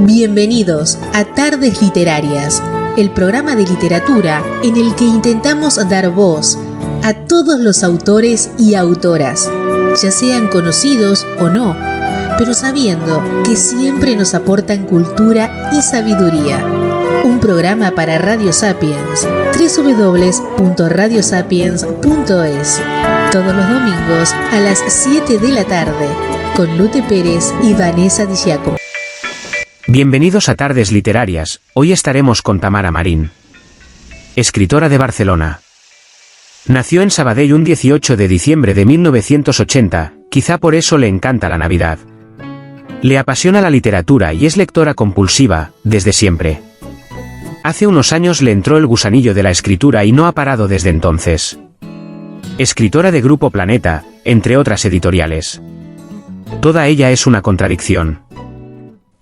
Bienvenidos a Tardes Literarias, el programa de literatura en el que intentamos dar voz a todos los autores y autoras, ya sean conocidos o no, pero sabiendo que siempre nos aportan cultura y sabiduría. Un programa para Radio Sapiens, www.radiosapiens.es, todos los domingos a las 7 de la tarde, con Lute Pérez y Vanessa Di Giacomo. Bienvenidos a Tardes Literarias. Hoy estaremos con Tamara Marín, escritora de Barcelona. Nació en Sabadell un 18 de diciembre de 1980, quizá por eso le encanta la Navidad. Le apasiona la literatura y es lectora compulsiva, desde siempre. Hace unos años le entró el gusanillo de la escritura y no ha parado desde entonces. Escritora de Grupo Planeta, entre otras editoriales. Toda ella es una contradicción.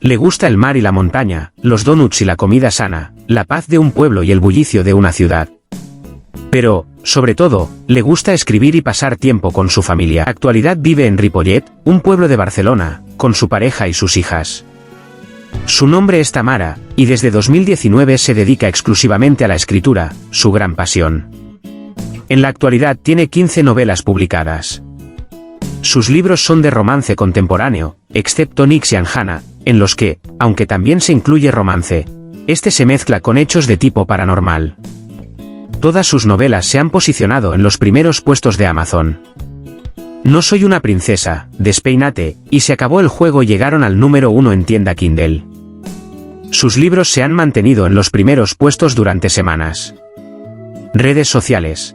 Le gusta el mar y la montaña, los donuts y la comida sana, la paz de un pueblo y el bullicio de una ciudad. Pero, sobre todo, le gusta escribir y pasar tiempo con su familia. En la actualidad vive en Ripollet, un pueblo de Barcelona, con su pareja y sus hijas. Su nombre es Tamara, y desde 2019 se dedica exclusivamente a la escritura, su gran pasión. En la actualidad tiene 15 novelas publicadas. Sus libros son de romance contemporáneo, excepto Nix y Anjana, en los que, aunque también se incluye romance, este se mezcla con hechos de tipo paranormal. Todas sus novelas se han posicionado en los primeros puestos de Amazon. No soy una princesa, Despeínate, y Se acabó el juego llegaron al número 1 en tienda Kindle. Sus libros se han mantenido en los primeros puestos durante semanas. Redes sociales.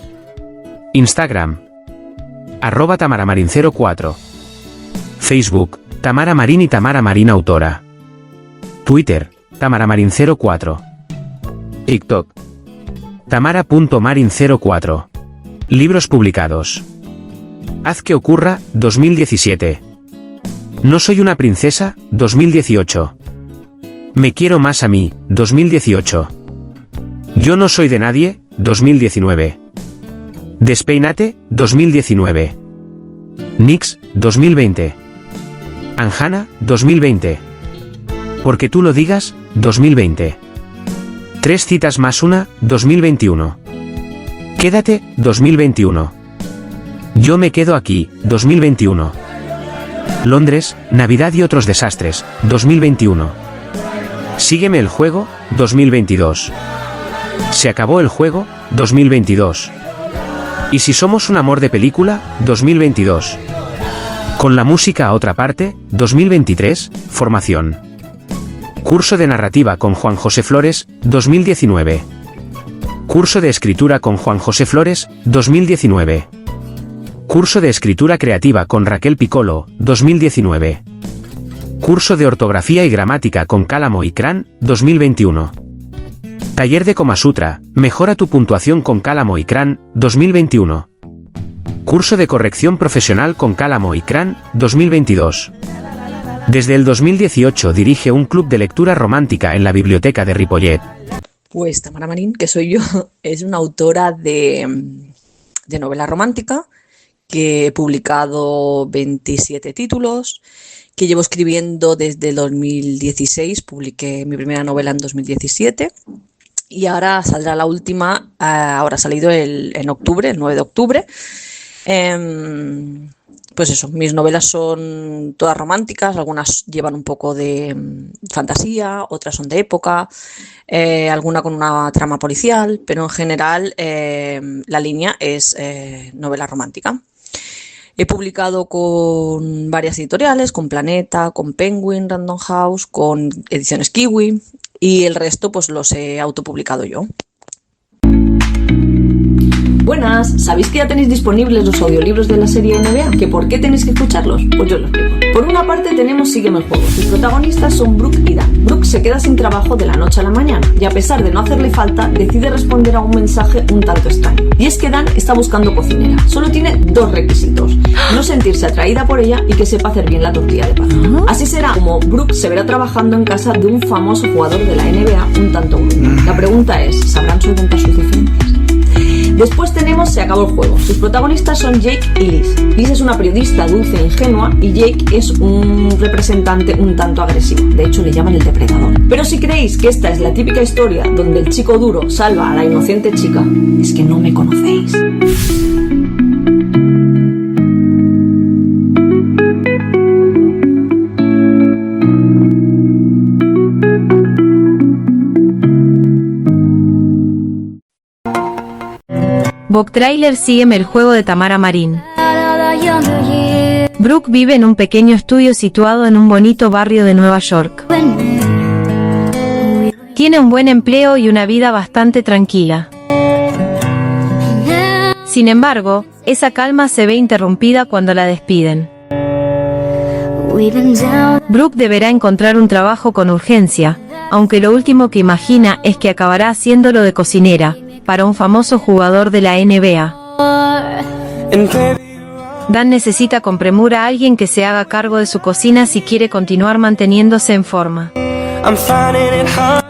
Instagram. @TamaraMarin04. Facebook, Tamara Marín y Tamara Marín autora. Twitter, TamaraMarin04. TikTok, Tamara.Marin04. Libros publicados. Haz que ocurra, 2017. No soy una princesa, 2018. Me quiero más a mí, 2018. Yo no soy de nadie, 2019. Despeínate, 2019. Nix, 2020. Anjana, 2020. Porque tú lo digas, 2020. 3 citas más una, 2021. Quédate, 2021. Yo me quedo aquí, 2021. Londres, Navidad y otros desastres, 2021. Sígueme el juego, 2022. Se acabó el juego, 2022. ¿Y si somos un amor de película, 2022? Con la música a otra parte, 2023, formación. Curso de narrativa con Juan José Flores, 2019. Curso de escritura con Juan José Flores, 2019. Curso de escritura creativa con Raquel Piccolo, 2019. Curso de ortografía y gramática con Cálamo y Cran, 2021. Taller de Kama Sutra, mejora tu puntuación con Cálamo y Cran, 2021. Curso de corrección profesional con Cálamo y Cran, 2022. Desde el 2018 dirige un club de lectura romántica en la biblioteca de Ripollet. Pues Tamara Marín, que soy yo, es una autora de novela romántica, que he publicado 27 títulos, que llevo escribiendo desde el 2016, publiqué mi primera novela en 2017 y ahora saldrá la última, ahora ha salido en octubre, el 9 de octubre. Pues eso, mis novelas son todas románticas, algunas llevan un poco de fantasía, otras son de época, alguna con una trama policial, pero en general la línea es novela romántica. He publicado con varias editoriales, con Planeta, con Penguin, Random House, con Ediciones Kiwi y el resto pues los he autopublicado yo. Buenas, ¿sabéis que ya tenéis disponibles los audiolibros de la serie NBA? ¿Que por qué tenéis que escucharlos? Pues yo os lo explico. Por una parte tenemos Sígueme el juego. Sus protagonistas son Brooke y Dan. Brooke se queda sin trabajo de la noche a la mañana y a pesar de no hacerle falta, decide responder a un mensaje un tanto extraño. Y es que Dan está buscando cocinera. Solo tiene 2 requisitos: no sentirse atraída por ella y que sepa hacer bien la tortilla de patata. Así será como Brooke se verá trabajando en casa de un famoso jugador de la NBA un tanto gruñón. La pregunta es, ¿sabrán solventar sus diferencias? Después tenemos Se acabó el juego. Sus protagonistas son Jake y Liz. Liz es una periodista dulce e ingenua y Jake es un representante un tanto agresivo. De hecho, le llaman el depredador. Pero si creéis que esta es la típica historia donde el chico duro salva a la inocente chica, es que no me conocéis. Book Trailer sígueme el juego de Tamara Marín. Brooke vive en un pequeño estudio situado en un bonito barrio de Nueva York. Tiene un buen empleo y una vida bastante tranquila. Sin embargo, esa calma se ve interrumpida cuando la despiden. Brooke deberá encontrar un trabajo con urgencia, aunque lo último que imagina es que acabará haciéndolo de cocinera para un famoso jugador de la NBA. Dan necesita con premura a alguien que se haga cargo de su cocina si quiere continuar manteniéndose en forma.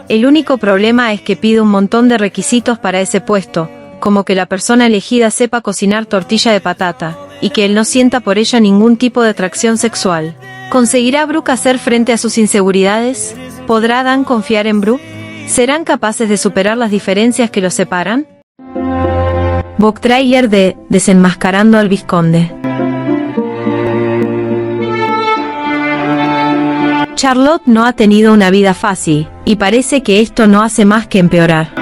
El único problema es que pide un montón de requisitos para ese puesto, como que la persona elegida sepa cocinar tortilla de patata, y que él no sienta por ella ningún tipo de atracción sexual. ¿Conseguirá Brooke hacer frente a sus inseguridades? ¿Podrá Dan confiar en Brooke? ¿Serán capaces de superar las diferencias que los separan? Book Trailer de Desenmascarando al Vizconde. Charlotte no ha tenido una vida fácil, y parece que esto no hace más que empeorar.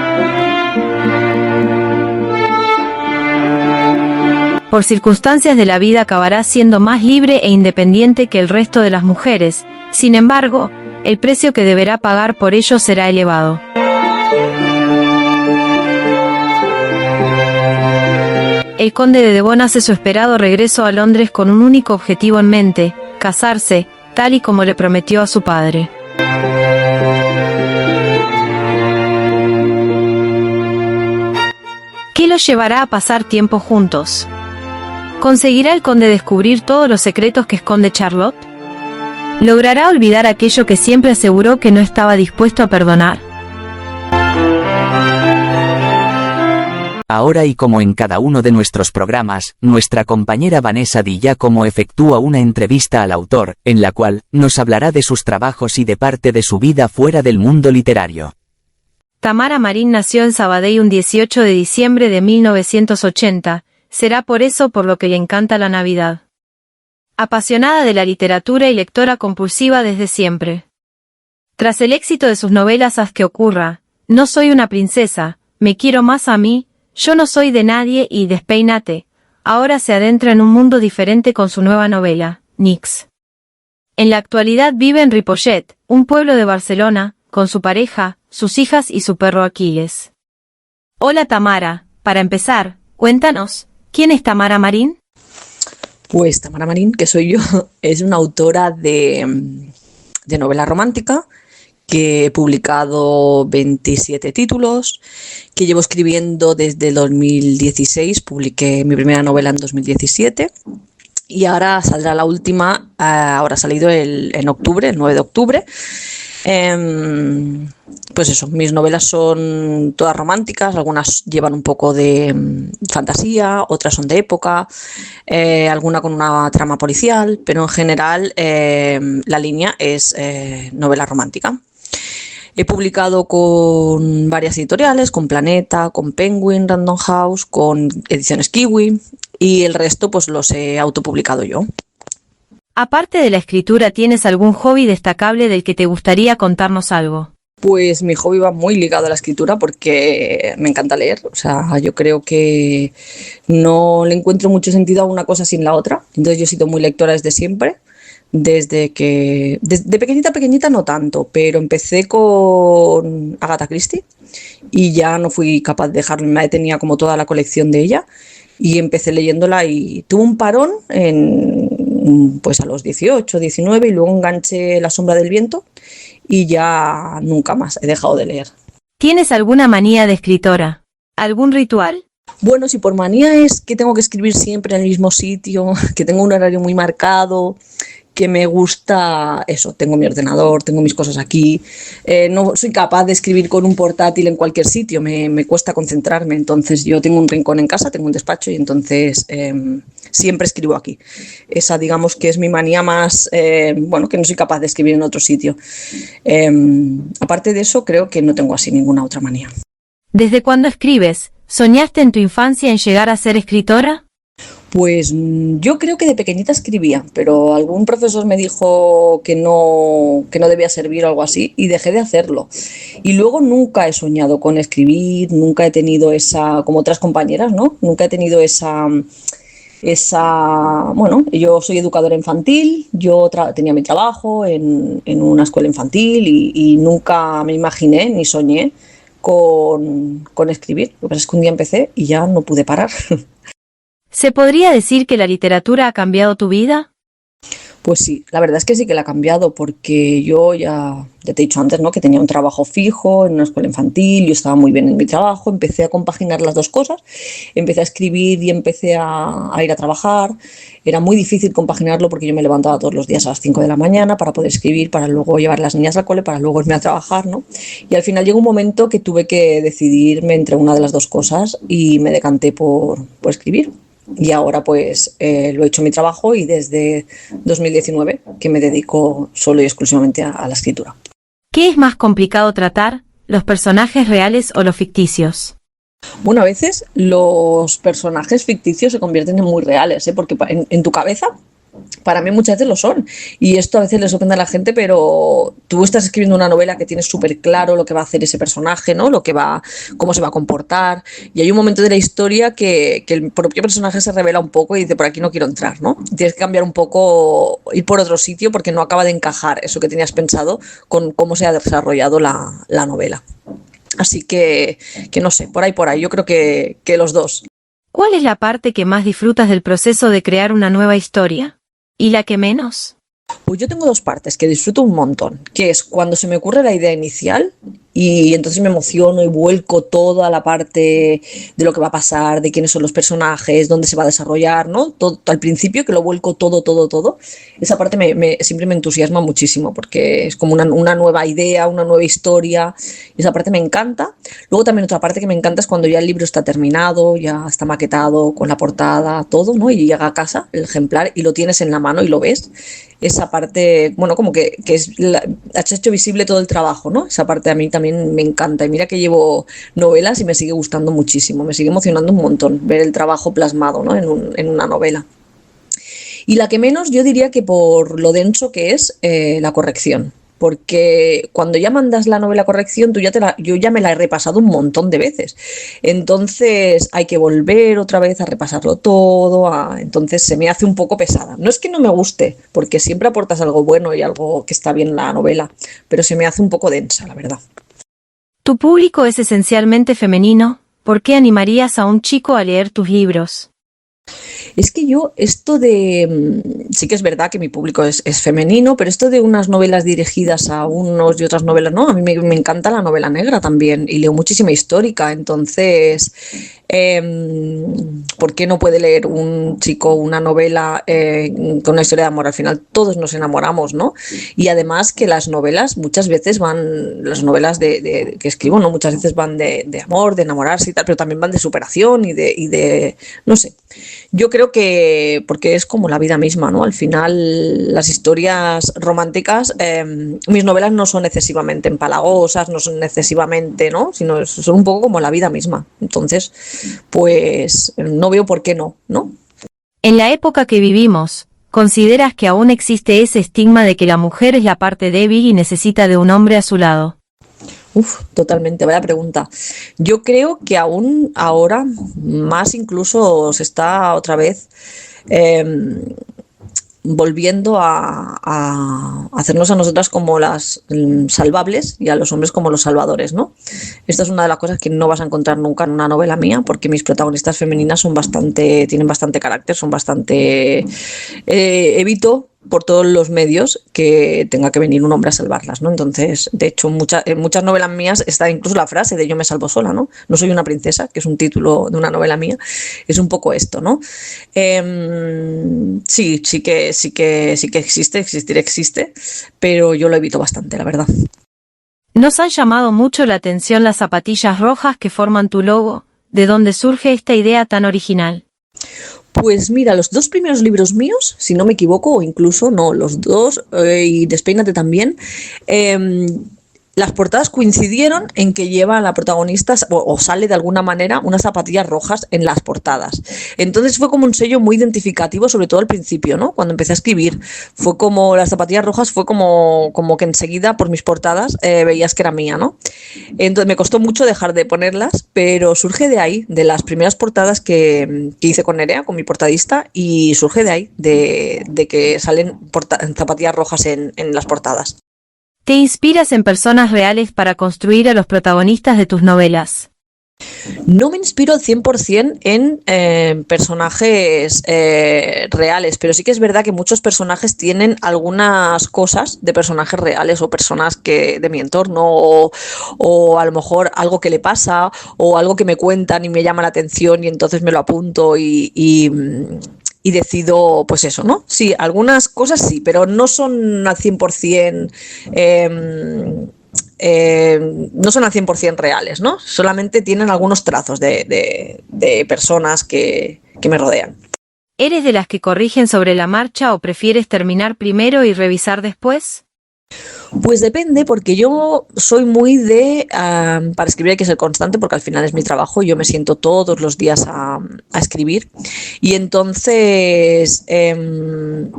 Por circunstancias de la vida acabará siendo más libre e independiente que el resto de las mujeres. Sin embargo, el precio que deberá pagar por ello será elevado. El conde de Devon hace su esperado regreso a Londres con un único objetivo en mente: casarse, tal y como le prometió a su padre. ¿Qué los llevará a pasar tiempo juntos? ¿Conseguirá el conde descubrir todos los secretos que esconde Charlotte? ¿Logrará olvidar aquello que siempre aseguró que no estaba dispuesto a perdonar? Ahora, y como en cada uno de nuestros programas, nuestra compañera Vanessa Di Giacomo efectúa una entrevista al autor, en la cual nos hablará de sus trabajos y de parte de su vida fuera del mundo literario. Tamara Marín nació en Sabadell un 18 de diciembre de 1980, será por eso por lo que le encanta la Navidad. Apasionada de la literatura y lectora compulsiva desde siempre. Tras el éxito de sus novelas Haz que ocurra, No soy una princesa, Me quiero más a mí, Yo no soy de nadie y Despeínate, ahora se adentra en un mundo diferente con su nueva novela, Nix. En la actualidad vive en Ripollet, un pueblo de Barcelona, con su pareja, sus hijas y su perro Aquiles. Hola Tamara, para empezar, cuéntanos, ¿quién es Tamara Marín? Pues Tamara Marín, que soy yo, es una autora de novela romántica, que he publicado 27 títulos, que llevo escribiendo desde el 2016, publiqué mi primera novela en 2017 y ahora saldrá la última, ahora ha salido en octubre, el 9 de octubre. Pues eso, mis novelas son todas románticas, algunas llevan un poco de fantasía, otras son de época, alguna con una trama policial, pero en general la línea es novela romántica. He publicado con varias editoriales, con Planeta, con Penguin, Random House, con Ediciones Kiwi, y el resto pues los he autopublicado yo. Aparte de la escritura, ¿tienes algún hobby destacable del que te gustaría contarnos algo? Pues mi hobby va muy ligado a la escritura porque me encanta leer. O sea, yo creo que no le encuentro mucho sentido a una cosa sin la otra. Entonces yo he sido muy lectora desde siempre. Desde pequeñita no tanto, pero empecé con Agatha Christie y ya no fui capaz de dejarlo. Mi madre tenía como toda la colección de ella y empecé leyéndola y tuve un parón pues a los 18, 19 y luego enganché La sombra del viento y ya nunca más he dejado de leer. ¿Tienes alguna manía de escritora? ¿Algún ritual? Bueno, si por manía es que tengo que escribir siempre en el mismo sitio, que tengo un horario muy marcado, que me gusta eso, tengo mi ordenador, tengo mis cosas aquí, no soy capaz de escribir con un portátil en cualquier sitio, me cuesta concentrarme, entonces yo tengo un rincón en casa, tengo un despacho y entonces siempre escribo aquí. Esa digamos que es mi manía más, bueno, que no soy capaz de escribir en otro sitio. Aparte de eso, creo que no tengo así ninguna otra manía. ¿Desde cuándo escribes? ¿Soñaste en tu infancia en llegar a ser escritora? Pues yo creo que de pequeñita escribía, pero algún profesor me dijo que no debía servir o algo así y dejé de hacerlo. Y luego nunca he soñado con escribir, nunca he tenido esa, como otras compañeras, ¿no? Nunca he tenido bueno, yo soy educadora infantil, yo tenía mi trabajo en una escuela infantil y nunca me imaginé ni soñé con escribir. Lo que pasa es que un día empecé y ya no pude parar. ¿Se podría decir que la literatura ha cambiado tu vida? Pues sí, la verdad es que sí que la ha cambiado porque yo ya te he dicho antes, ¿no? Que tenía un trabajo fijo en una escuela infantil, yo estaba muy bien en mi trabajo, empecé a compaginar las dos cosas, empecé a escribir y empecé a ir a trabajar. Era muy difícil compaginarlo porque yo me levantaba todos los días a las 5 de la mañana para poder escribir, para luego llevar a las niñas al cole, para luego irme a trabajar, ¿no? Y al final llegó un momento que tuve que decidirme entre una de las dos cosas y me decanté por escribir. Y ahora pues lo he hecho mi trabajo y desde 2019 que me dedico solo y exclusivamente a la escritura. ¿Qué es más complicado tratar, los personajes reales o los ficticios? Bueno, a veces los personajes ficticios se convierten en muy reales, ¿eh? Porque en tu cabeza, para mí muchas veces lo son. Y esto a veces le sorprende a la gente, pero tú estás escribiendo una novela que tienes súper claro lo que va a hacer ese personaje, ¿no? Cómo se va a comportar. Y hay un momento de la historia que el propio personaje se revela un poco y dice, por aquí no quiero entrar, ¿no? Tienes que cambiar un poco, ir por otro sitio porque no acaba de encajar eso que tenías pensado con cómo se ha desarrollado la novela. Así que no sé, por ahí, yo creo que los dos. ¿Cuál es la parte que más disfrutas del proceso de crear una nueva historia? ¿Y la que menos? Pues yo tengo dos partes que disfruto un montón, que es cuando se me ocurre la idea inicial y entonces me emociono y vuelco toda la parte de lo que va a pasar, de quiénes son los personajes, dónde se va a desarrollar, ¿no? Todo, al principio que lo vuelco todo. Esa parte siempre me entusiasma muchísimo porque es como una nueva idea, una nueva historia y esa parte me encanta. Luego también otra parte que me encanta es cuando ya el libro está terminado, ya está maquetado con la portada, todo, ¿no? Y llega a casa el ejemplar y lo tienes en la mano y lo ves. Esa parte, bueno, como que has hecho visible todo el trabajo, ¿no? Esa parte a mí también me encanta. Y mira que llevo novelas y me sigue gustando muchísimo, me sigue emocionando un montón ver el trabajo plasmado, ¿no? en una novela. Y la que menos yo diría que por lo denso que es la corrección. Porque cuando ya mandas la novela a corrección, yo ya me la he repasado un montón de veces. Entonces hay que volver otra vez a repasarlo todo. Entonces se me hace un poco pesada. No es que no me guste, porque siempre aportas algo bueno y algo que está bien en la novela, pero se me hace un poco densa, la verdad. Tu público es esencialmente femenino. ¿Por qué animarías a un chico a leer tus libros? Es que yo, sí que es verdad que mi público es femenino, pero esto de unas novelas dirigidas a unos y otras novelas, no, a mí me encanta la novela negra también y leo muchísima histórica, entonces, ¿por qué no puede leer un chico una novela con una historia de amor? Al final todos nos enamoramos, ¿no? Y además que las novelas muchas veces las novelas que escribo, ¿no? Muchas veces van de amor, de enamorarse y tal, pero también van de superación y de no sé. Yo creo que porque es como la vida misma, ¿no? Al final las historias románticas, mis novelas no son excesivamente empalagosas, no son excesivamente, ¿no? Sino son un poco como la vida misma. Entonces, pues no veo por qué no, ¿no? En la época que vivimos, ¿consideras que aún existe ese estigma de que la mujer es la parte débil y necesita de un hombre a su lado? Totalmente, vaya pregunta. Yo creo que aún ahora más incluso se está otra vez volviendo a hacernos a nosotras como las salvables y a los hombres como los salvadores, ¿no? Esta es una de las cosas que no vas a encontrar nunca en una novela mía, porque mis protagonistas femeninas tienen bastante carácter, son bastante... evito por todos los medios que tenga que venir un hombre a salvarlas, ¿no? Entonces, de hecho, en muchas novelas mías está incluso la frase de yo me salvo sola, ¿no? No soy una princesa, que es un título de una novela mía, es un poco esto, ¿no? Sí que existe, pero yo lo evito bastante, la verdad. Nos han llamado mucho la atención las zapatillas rojas que forman tu logo. ¿De dónde surge esta idea tan original? Pues mira, los 2 primeros libros míos, si no me equivoco, o incluso no, los 2, y Despeínate también, las portadas coincidieron en que lleva a la protagonista o sale de alguna manera unas zapatillas rojas en las portadas. Entonces fue como un sello muy identificativo, sobre todo al principio, ¿no? Cuando empecé a escribir, fue como las zapatillas rojas, fue como que enseguida por mis portadas veías que era mía, ¿no? Entonces me costó mucho dejar de ponerlas, pero surge de ahí, de las primeras portadas que hice con Nerea, con mi portadista, y surge de ahí, de que salen zapatillas rojas en las portadas. ¿Te inspiras en personas reales para construir a los protagonistas de tus novelas? No me inspiro al 100% en personajes reales, pero sí que es verdad que muchos personajes tienen algunas cosas de personajes reales o personas de mi entorno o a lo mejor algo que le pasa o algo que me cuentan y me llama la atención y entonces me lo apunto y decido, pues eso, ¿no? Sí, algunas cosas sí, pero no son al 100%, no son al 100% reales, ¿no? Solamente tienen algunos trazos de personas que me rodean. ¿Eres de las que corrigen sobre la marcha o prefieres terminar primero y revisar después? Pues depende, porque yo soy muy para escribir hay que ser constante porque al final es mi trabajo, yo me siento todos los días a escribir y entonces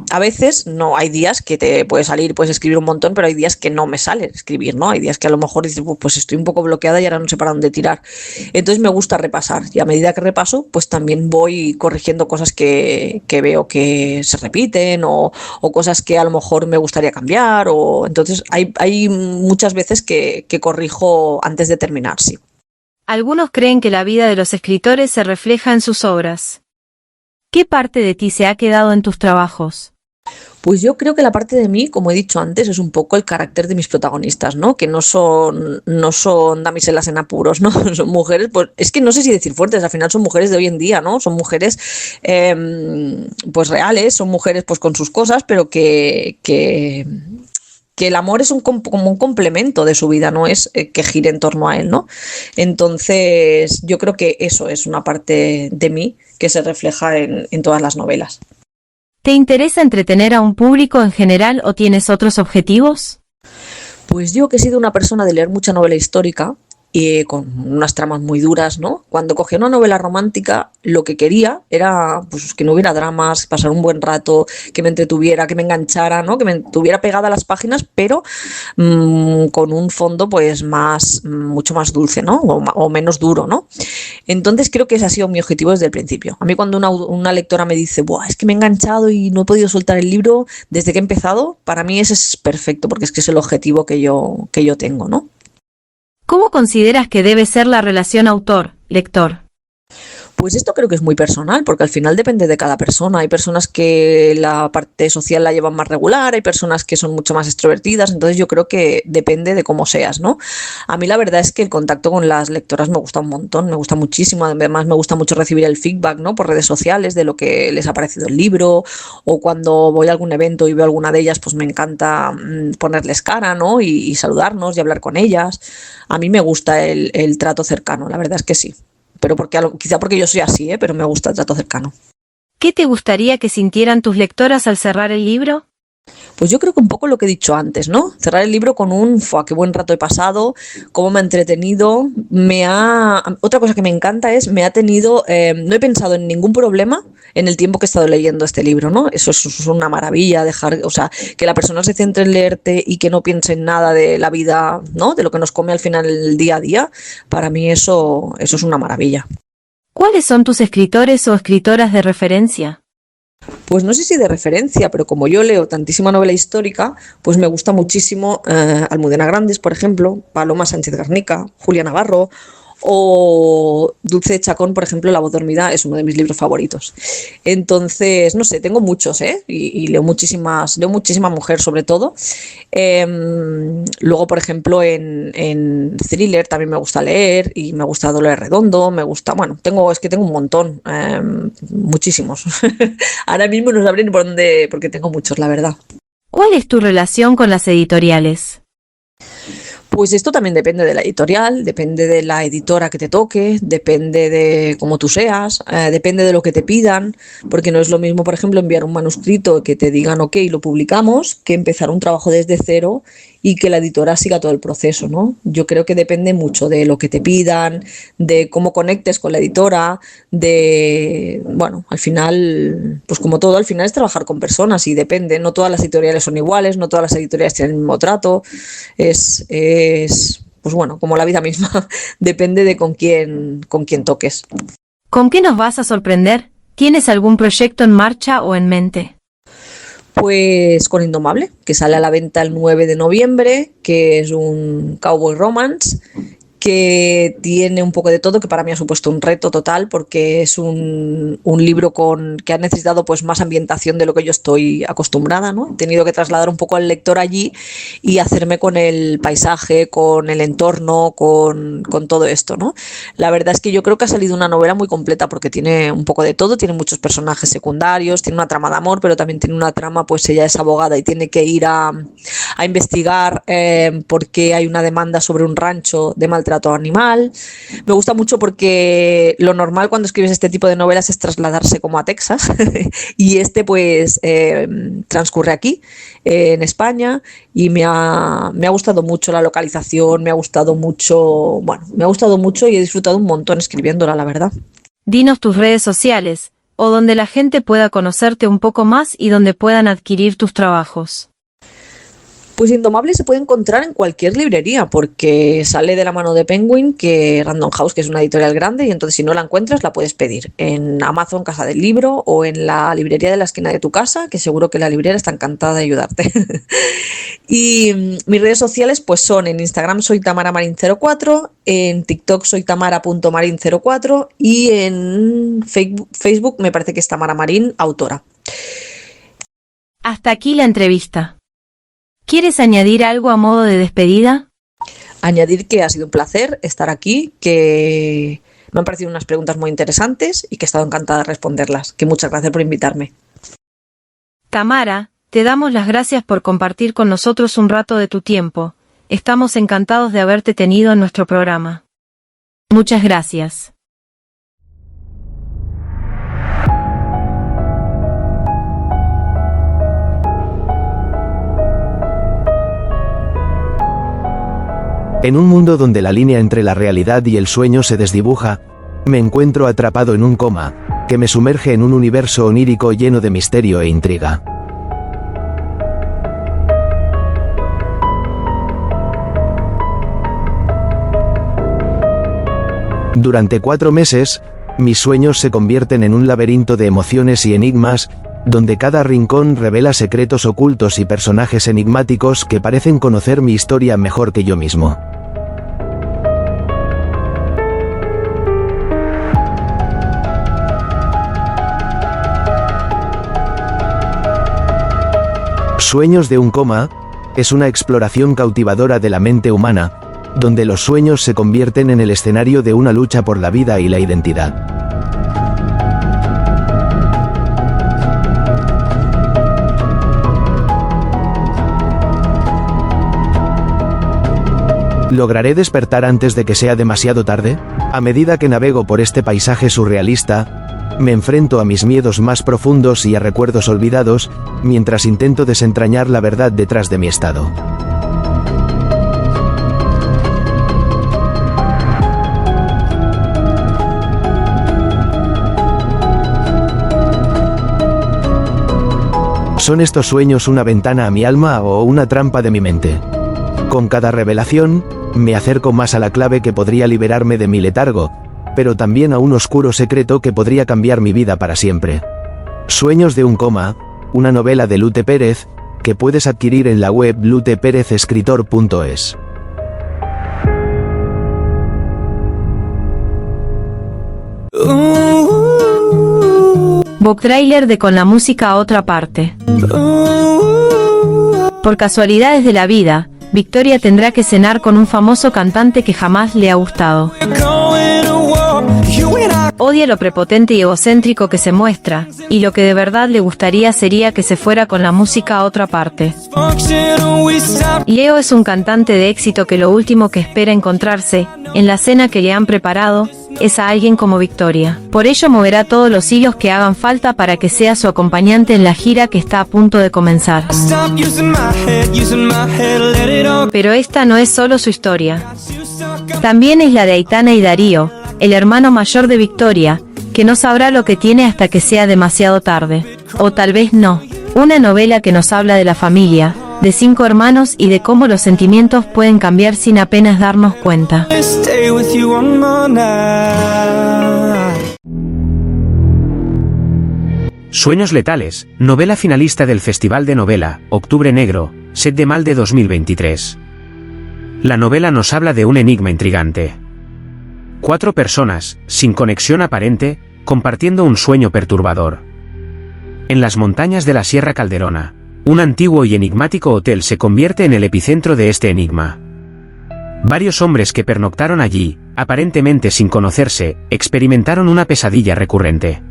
a veces no, hay días que te puedes salir, puedes escribir un montón, pero hay días que no me sale escribir, ¿no? Hay días que a lo mejor dices, pues estoy un poco bloqueada y ahora no sé para dónde tirar. Entonces me gusta repasar y a medida que repaso, pues también voy corrigiendo cosas que veo que se repiten o cosas que a lo mejor me gustaría cambiar o entonces hay muchas veces que corrijo antes de terminar, sí. Algunos creen que la vida de los escritores se refleja en sus obras. ¿Qué parte de ti se ha quedado en tus trabajos? Pues yo creo que la parte de mí, como he dicho antes, es un poco el carácter de mis protagonistas, ¿no? Que no son damiselas en apuros, ¿no? Son mujeres, pues es que no sé si decir fuertes, al final son mujeres de hoy en día, ¿no? Son mujeres pues reales, son mujeres pues con sus cosas, pero que el amor es como un complemento de su vida, no es que gire en torno a él, ¿no? Entonces, yo creo que eso es una parte de mí que se refleja en todas las novelas. ¿Te interesa entretener a un público en general o tienes otros objetivos? Pues yo que he sido una persona de leer mucha novela histórica y con unas tramas muy duras, ¿no? Cuando cogí una novela romántica, lo que quería era pues, que no hubiera dramas, pasar un buen rato, que me entretuviera, que me enganchara, ¿no? Que me tuviera pegada a las páginas, pero con un fondo pues mucho más dulce, ¿no? O menos duro, ¿no? Entonces creo que ese ha sido mi objetivo desde el principio. A mí cuando una lectora me dice, buah, es que me he enganchado y no he podido soltar el libro desde que he empezado, para mí ese es perfecto, porque es que es el objetivo que yo tengo, ¿no? ¿Cómo consideras que debe ser la relación autor-lector? Pues esto creo que es muy personal, porque al final depende de cada persona. Hay personas que la parte social la llevan más regular, hay personas que son mucho más extrovertidas, entonces yo creo que depende de cómo seas, ¿no? A mí la verdad es que el contacto con las lectoras me gusta un montón, me gusta muchísimo, además me gusta mucho recibir el feedback, ¿no? Por redes sociales de lo que les ha parecido el libro, o cuando voy a algún evento y veo alguna de ellas, pues me encanta ponerles cara, ¿no? Y saludarnos y hablar con ellas. A mí me gusta el trato cercano, la verdad es que sí. Pero quizá porque yo soy así, pero me gusta el trato cercano. ¿Qué te gustaría que sintieran tus lectoras al cerrar el libro? Pues yo creo que un poco lo que he dicho antes, ¿no? Cerrar el libro con qué buen rato he pasado, cómo me ha entretenido. Otra cosa que me encanta es, no he pensado en ningún problema en el tiempo que he estado leyendo este libro, ¿no? Eso es una maravilla, que la persona se centre en leerte y que no piense en nada de la vida, ¿no? De lo que nos come al final el día a día. Para mí eso es una maravilla. ¿Cuáles son tus escritores o escritoras de referencia? Pues no sé si de referencia, pero como yo leo tantísima novela histórica, pues me gusta muchísimo Almudena Grandes, por ejemplo, Paloma Sánchez Garnica, Julia Navarro o Dulce de Chacón, por ejemplo, La voz dormida es uno de mis libros favoritos. Entonces, no sé, tengo muchos, y leo muchísima mujer sobre todo. Luego, por ejemplo, en thriller también me gusta leer y me gusta Dolores Redondo, tengo un montón, muchísimos. Ahora mismo no sabré ni por dónde, porque tengo muchos, la verdad. ¿Cuál es tu relación con las editoriales? Pues esto también depende de la editorial, depende de la editora que te toque, depende de cómo tú seas, depende de lo que te pidan, porque no es lo mismo, por ejemplo, enviar un manuscrito que te digan ok, lo publicamos, que empezar un trabajo desde cero y que la editora siga todo el proceso, ¿no? Yo creo que depende mucho de lo que te pidan, de cómo conectes con la editora, al final, pues como todo, al final es trabajar con personas y depende, no todas las editoriales son iguales, no todas las editoriales tienen el mismo trato, pues bueno, como la vida misma, depende de con quién toques. ¿Con qué nos vas a sorprender? ¿Tienes algún proyecto en marcha o en mente? Pues con Indomable, que sale a la venta el 9 de noviembre, que es un cowboy romance que tiene un poco de todo, que para mí ha supuesto un reto total porque es un libro que ha necesitado pues más ambientación de lo que yo estoy acostumbrada, ¿no? He tenido que trasladar un poco al lector allí y hacerme con el paisaje, con el entorno, con todo esto, ¿no? La verdad es que yo creo que ha salido una novela muy completa porque tiene un poco de todo, tiene muchos personajes secundarios, tiene una trama de amor, pero también tiene una trama, pues ella es abogada y tiene que ir a investigar porque hay una demanda sobre un rancho de maltrato animal. Me gusta mucho porque lo normal cuando escribes este tipo de novelas es trasladarse como a Texas y pues transcurre aquí, en España, y me ha gustado mucho la localización, me ha gustado mucho y he disfrutado un montón escribiéndola, la verdad. Dinos tus redes sociales, o donde la gente pueda conocerte un poco más y donde puedan adquirir tus trabajos. Pues Indomable se puede encontrar en cualquier librería porque sale de la mano de Penguin, que Random House, que es una editorial grande, y entonces si no la encuentras la puedes pedir en Amazon, Casa del Libro, o en la librería de la esquina de tu casa, que seguro que la librera está encantada de ayudarte. Y mis redes sociales pues son: en Instagram soy tamaramarin04, en TikTok soy tamara.marin04 y en Facebook me parece que es Tamara Marín, autora. Hasta aquí la entrevista. ¿Quieres añadir algo a modo de despedida? Añadir que ha sido un placer estar aquí, que me han parecido unas preguntas muy interesantes y que he estado encantada de responderlas. Que muchas gracias por invitarme. Tamara, te damos las gracias por compartir con nosotros un rato de tu tiempo. Estamos encantados de haberte tenido en nuestro programa. Muchas gracias. En un mundo donde la línea entre la realidad y el sueño se desdibuja, me encuentro atrapado en un coma, que me sumerge en un universo onírico lleno de misterio e intriga. Durante 4 meses, mis sueños se convierten en un laberinto de emociones y enigmas, donde cada rincón revela secretos ocultos y personajes enigmáticos que parecen conocer mi historia mejor que yo mismo. Sueños de un coma es una exploración cautivadora de la mente humana, donde los sueños se convierten en el escenario de una lucha por la vida y la identidad. ¿Lograré despertar antes de que sea demasiado tarde? A medida que navego por este paisaje surrealista, me enfrento a mis miedos más profundos y a recuerdos olvidados, mientras intento desentrañar la verdad detrás de mi estado. ¿Son estos sueños una ventana a mi alma o una trampa de mi mente? Con cada revelación, me acerco más a la clave que podría liberarme de mi letargo, pero también a un oscuro secreto que podría cambiar mi vida para siempre. Sueños de un coma, una novela de Lute Pérez, que puedes adquirir en la web luteperezescritor.es. Book trailer de Con la música a otra parte. Por casualidades de la vida, Victoria tendrá que cenar con un famoso cantante que jamás le ha gustado. Odia lo prepotente y egocéntrico que se muestra, y lo que de verdad le gustaría sería que se fuera con la música a otra parte. Leo es un cantante de éxito que lo último que espera encontrarse, en la cena que le han preparado, es a alguien como Victoria. Por ello moverá todos los hilos que hagan falta para que sea su acompañante en la gira que está a punto de comenzar. Pero esta no es solo su historia. También es la de Aitana y Darío, el hermano mayor de Victoria, que no sabrá lo que tiene hasta que sea demasiado tarde. O tal vez no. Una novela que nos habla de la familia, de 5 hermanos y de cómo los sentimientos pueden cambiar sin apenas darnos cuenta. Sueños letales, novela finalista del Festival de Novela, Octubre Negro, Set de Mal de 2023. La novela nos habla de un enigma intrigante. 4 personas, sin conexión aparente, compartiendo un sueño perturbador. En las montañas de la Sierra Calderona, un antiguo y enigmático hotel se convierte en el epicentro de este enigma. Varios hombres que pernoctaron allí, aparentemente sin conocerse, experimentaron una pesadilla recurrente.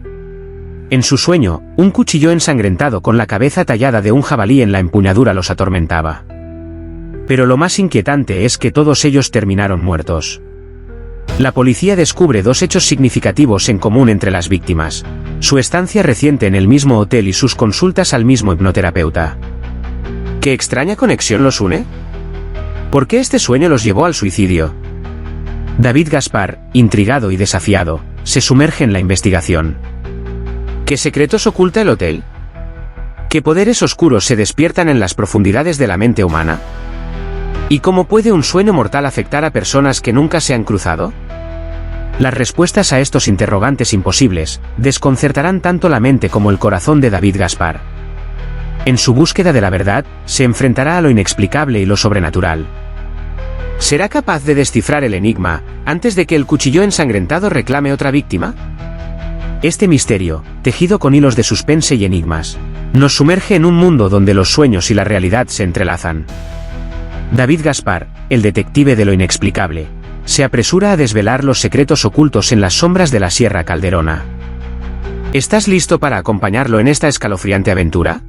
En su sueño, un cuchillo ensangrentado con la cabeza tallada de un jabalí en la empuñadura los atormentaba. Pero lo más inquietante es que todos ellos terminaron muertos. La policía descubre 2 hechos significativos en común entre las víctimas: su estancia reciente en el mismo hotel y sus consultas al mismo hipnoterapeuta. ¿Qué extraña conexión los une? ¿Por qué este sueño los llevó al suicidio? David Gaspar, intrigado y desafiado, se sumerge en la investigación. ¿Qué secretos oculta el hotel? ¿Qué poderes oscuros se despiertan en las profundidades de la mente humana? ¿Y cómo puede un sueño mortal afectar a personas que nunca se han cruzado? Las respuestas a estos interrogantes imposibles desconcertarán tanto la mente como el corazón de David Gaspar. En su búsqueda de la verdad, se enfrentará a lo inexplicable y lo sobrenatural. ¿Será capaz de descifrar el enigma antes de que el cuchillo ensangrentado reclame otra víctima? Este misterio, tejido con hilos de suspense y enigmas, nos sumerge en un mundo donde los sueños y la realidad se entrelazan. David Gaspar, el detective de lo inexplicable, se apresura a desvelar los secretos ocultos en las sombras de la Sierra Calderona. ¿Estás listo para acompañarlo en esta escalofriante aventura?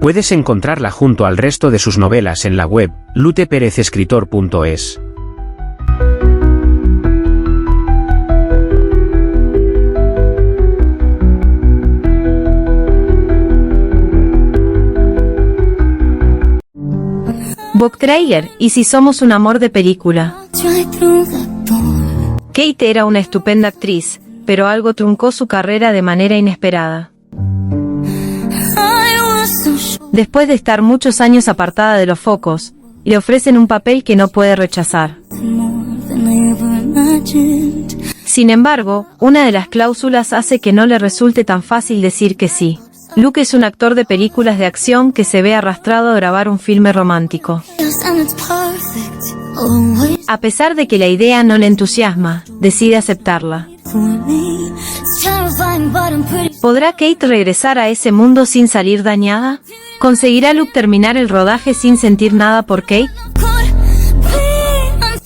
Puedes encontrarla junto al resto de sus novelas en la web luteperezescritor.es. Book trailer, ¿y si somos un amor de película? Kate era una estupenda actriz, pero algo truncó su carrera de manera inesperada. Después de estar muchos años apartada de los focos, le ofrecen un papel que no puede rechazar. Sin embargo, una de las cláusulas hace que no le resulte tan fácil decir que sí. Luke es un actor de películas de acción que se ve arrastrado a grabar un filme romántico. A pesar de que la idea no le entusiasma, decide aceptarla. ¿Podrá Kate regresar a ese mundo sin salir dañada? ¿Conseguirá Luke terminar el rodaje sin sentir nada por Kate?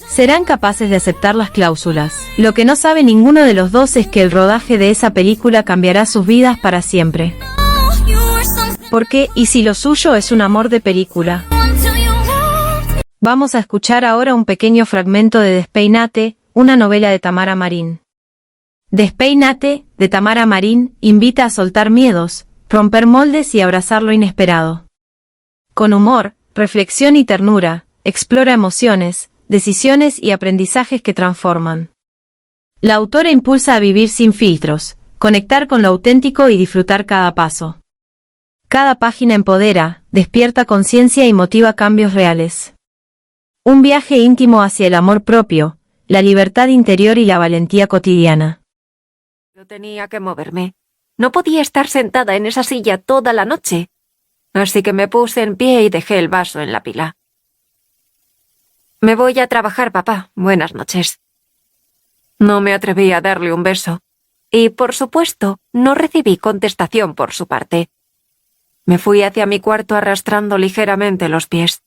¿Serán capaces de aceptar las cláusulas? Lo que no sabe ninguno de los dos es que el rodaje de esa película cambiará sus vidas para siempre. ¿Por qué? ¿Y si lo suyo es un amor de película? Vamos a escuchar ahora un pequeño fragmento de Despeinate, una novela de Tamara Marín. Despeinate, de Tamara Marín, invita a soltar miedos, romper moldes y abrazar lo inesperado. Con humor, reflexión y ternura, explora emociones, decisiones y aprendizajes que transforman. La autora impulsa a vivir sin filtros, conectar con lo auténtico y disfrutar cada paso. Cada página empodera, despierta conciencia y motiva cambios reales. Un viaje íntimo hacia el amor propio, la libertad interior y la valentía cotidiana. Yo tenía que moverme. No podía estar sentada en esa silla toda la noche. Así que me puse en pie y dejé el vaso en la pila. Me voy a trabajar, papá. Buenas noches. No me atreví a darle un beso. y, por supuesto, no recibí contestación por su parte. Me fui hacia mi cuarto arrastrando ligeramente los pies.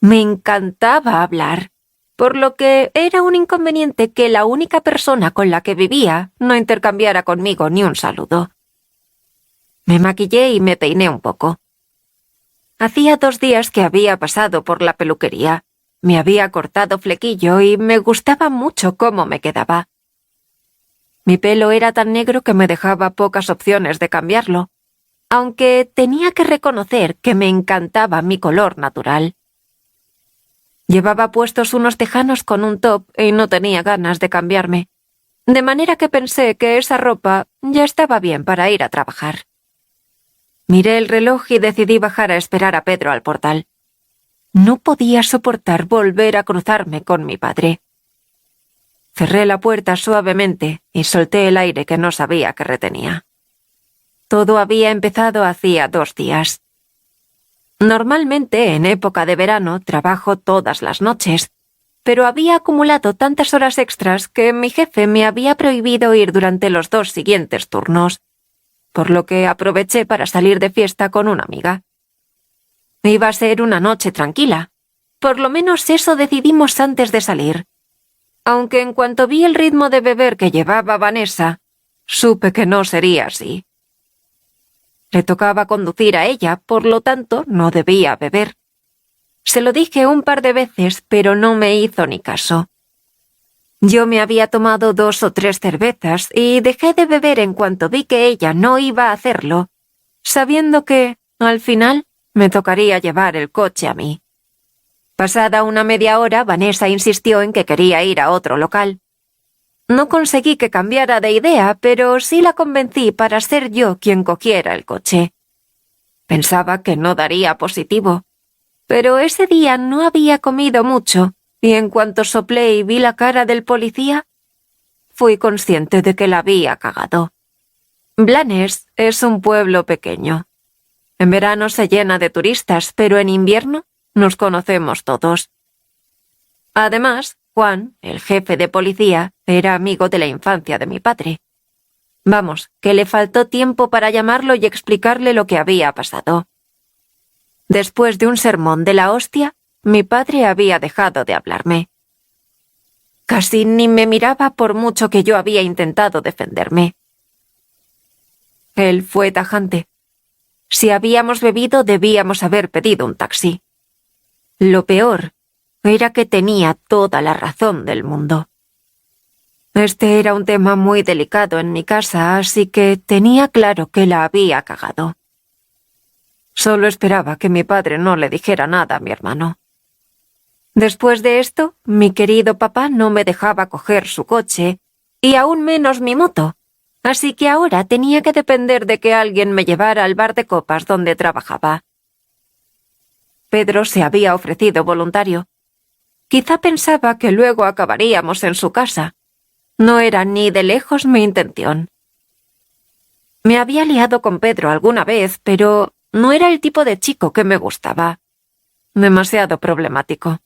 Me encantaba hablar, por lo que era un inconveniente que la única persona con la que vivía no intercambiara conmigo ni un saludo. Me maquillé y me peiné un poco. Hacía 2 días que había pasado por la peluquería. Me había cortado flequillo y me gustaba mucho cómo me quedaba. Mi pelo era tan negro que me dejaba pocas opciones de cambiarlo, aunque tenía que reconocer que me encantaba mi color natural. Llevaba puestos unos tejanos con un top y no tenía ganas de cambiarme, de manera que pensé que esa ropa ya estaba bien para ir a trabajar. Miré el reloj y decidí bajar a esperar a Pedro al portal. No podía soportar volver a cruzarme con mi padre. Cerré la puerta suavemente y solté el aire que no sabía que retenía. Todo había empezado hacía 2 días. Normalmente, en época de verano, trabajo todas las noches, pero había acumulado tantas horas extras que mi jefe me había prohibido ir durante los 2 siguientes turnos, por lo que aproveché para salir de fiesta con una amiga. Iba a ser una noche tranquila. Por lo menos eso decidimos antes de salir. Aunque en cuanto vi el ritmo de beber que llevaba Vanessa, supe que no sería así. Le tocaba conducir a ella, por lo tanto no debía beber. Se lo dije un par de veces, pero no me hizo ni caso. Yo me había tomado 2 o 3 cervezas y dejé de beber en cuanto vi que ella no iba a hacerlo, sabiendo que, al final, me tocaría llevar el coche a mí. Pasada una media hora, Vanessa insistió en que quería ir a otro local. No conseguí que cambiara de idea, pero sí la convencí para ser yo quien cogiera el coche. Pensaba que no daría positivo, pero ese día no había comido mucho, y en cuanto soplé y vi la cara del policía, fui consciente de que la había cagado. Blanes es un pueblo pequeño. En verano se llena de turistas, pero en invierno nos conocemos todos. Además, Juan, el jefe de policía, era amigo de la infancia de mi padre. Vamos, que le faltó tiempo para llamarlo y explicarle lo que había pasado. Después de un sermón de la hostia, mi padre había dejado de hablarme. Casi ni me miraba por mucho que yo había intentado defenderme. Él fue tajante. Si habíamos bebido, debíamos haber pedido un taxi. Lo peor era que tenía toda la razón del mundo. Este era un tema muy delicado en mi casa, así que tenía claro que la había cagado. Solo esperaba que mi padre no le dijera nada a mi hermano. Después de esto, mi querido papá no me dejaba coger su coche, y aún menos mi moto, así que ahora tenía que depender de que alguien me llevara al bar de copas donde trabajaba. Pedro se había ofrecido voluntario. Quizá pensaba que luego acabaríamos en su casa. No era ni de lejos mi intención. Me había liado con Pedro alguna vez, pero no era el tipo de chico que me gustaba. Demasiado problemático.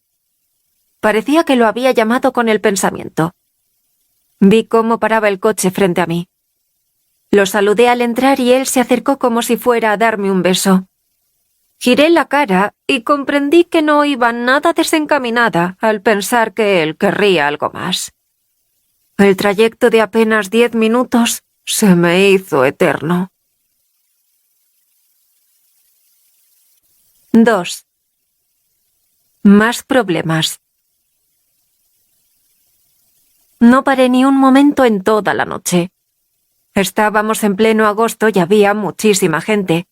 Parecía que lo había llamado con el pensamiento. Vi cómo paraba el coche frente a mí. Lo saludé al entrar y él se acercó como si fuera a darme un beso. Giré la cara y comprendí que no iba nada desencaminada al pensar que él querría algo más. El trayecto de apenas 10 minutos se me hizo eterno. 2. Más problemas. No paré ni un momento en toda la noche. Estábamos en pleno agosto y había muchísima gente.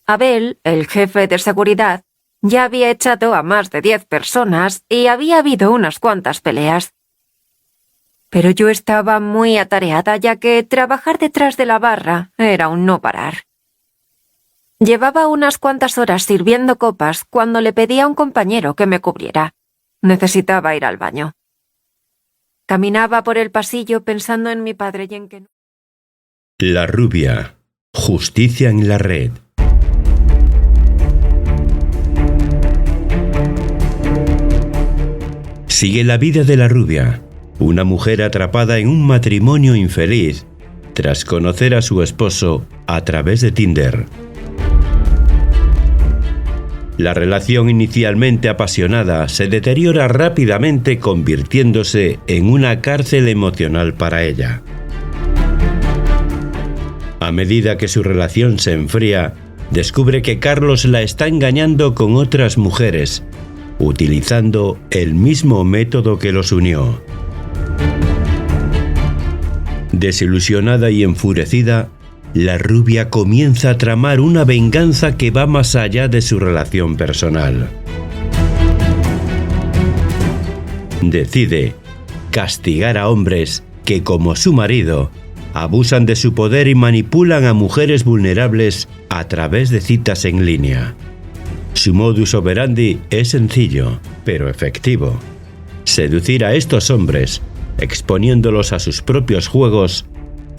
Abel, el jefe de seguridad, ya había echado a más de 10 personas y había habido unas cuantas peleas. Pero yo estaba muy atareada ya que trabajar detrás de la barra era un no parar. Llevaba unas cuantas horas sirviendo copas cuando le pedí a un compañero que me cubriera. Necesitaba ir al baño. Caminaba por el pasillo pensando en mi padre y en que... La rubia. Justicia en la red. Sigue la vida de la rubia, una mujer atrapada en un matrimonio infeliz tras conocer a su esposo a través de Tinder. La relación inicialmente apasionada se deteriora rápidamente, convirtiéndose en una cárcel emocional para ella. A medida que su relación se enfría, descubre que Carlos la está engañando con otras mujeres, utilizando el mismo método que los unió. Desilusionada y enfurecida, la rubia comienza a tramar una venganza que va más allá de su relación personal. Decide castigar a hombres que, como su marido, abusan de su poder y manipulan a mujeres vulnerables a través de citas en línea. Su modus operandi es sencillo, pero efectivo: seducir a estos hombres, exponiéndolos a sus propios juegos,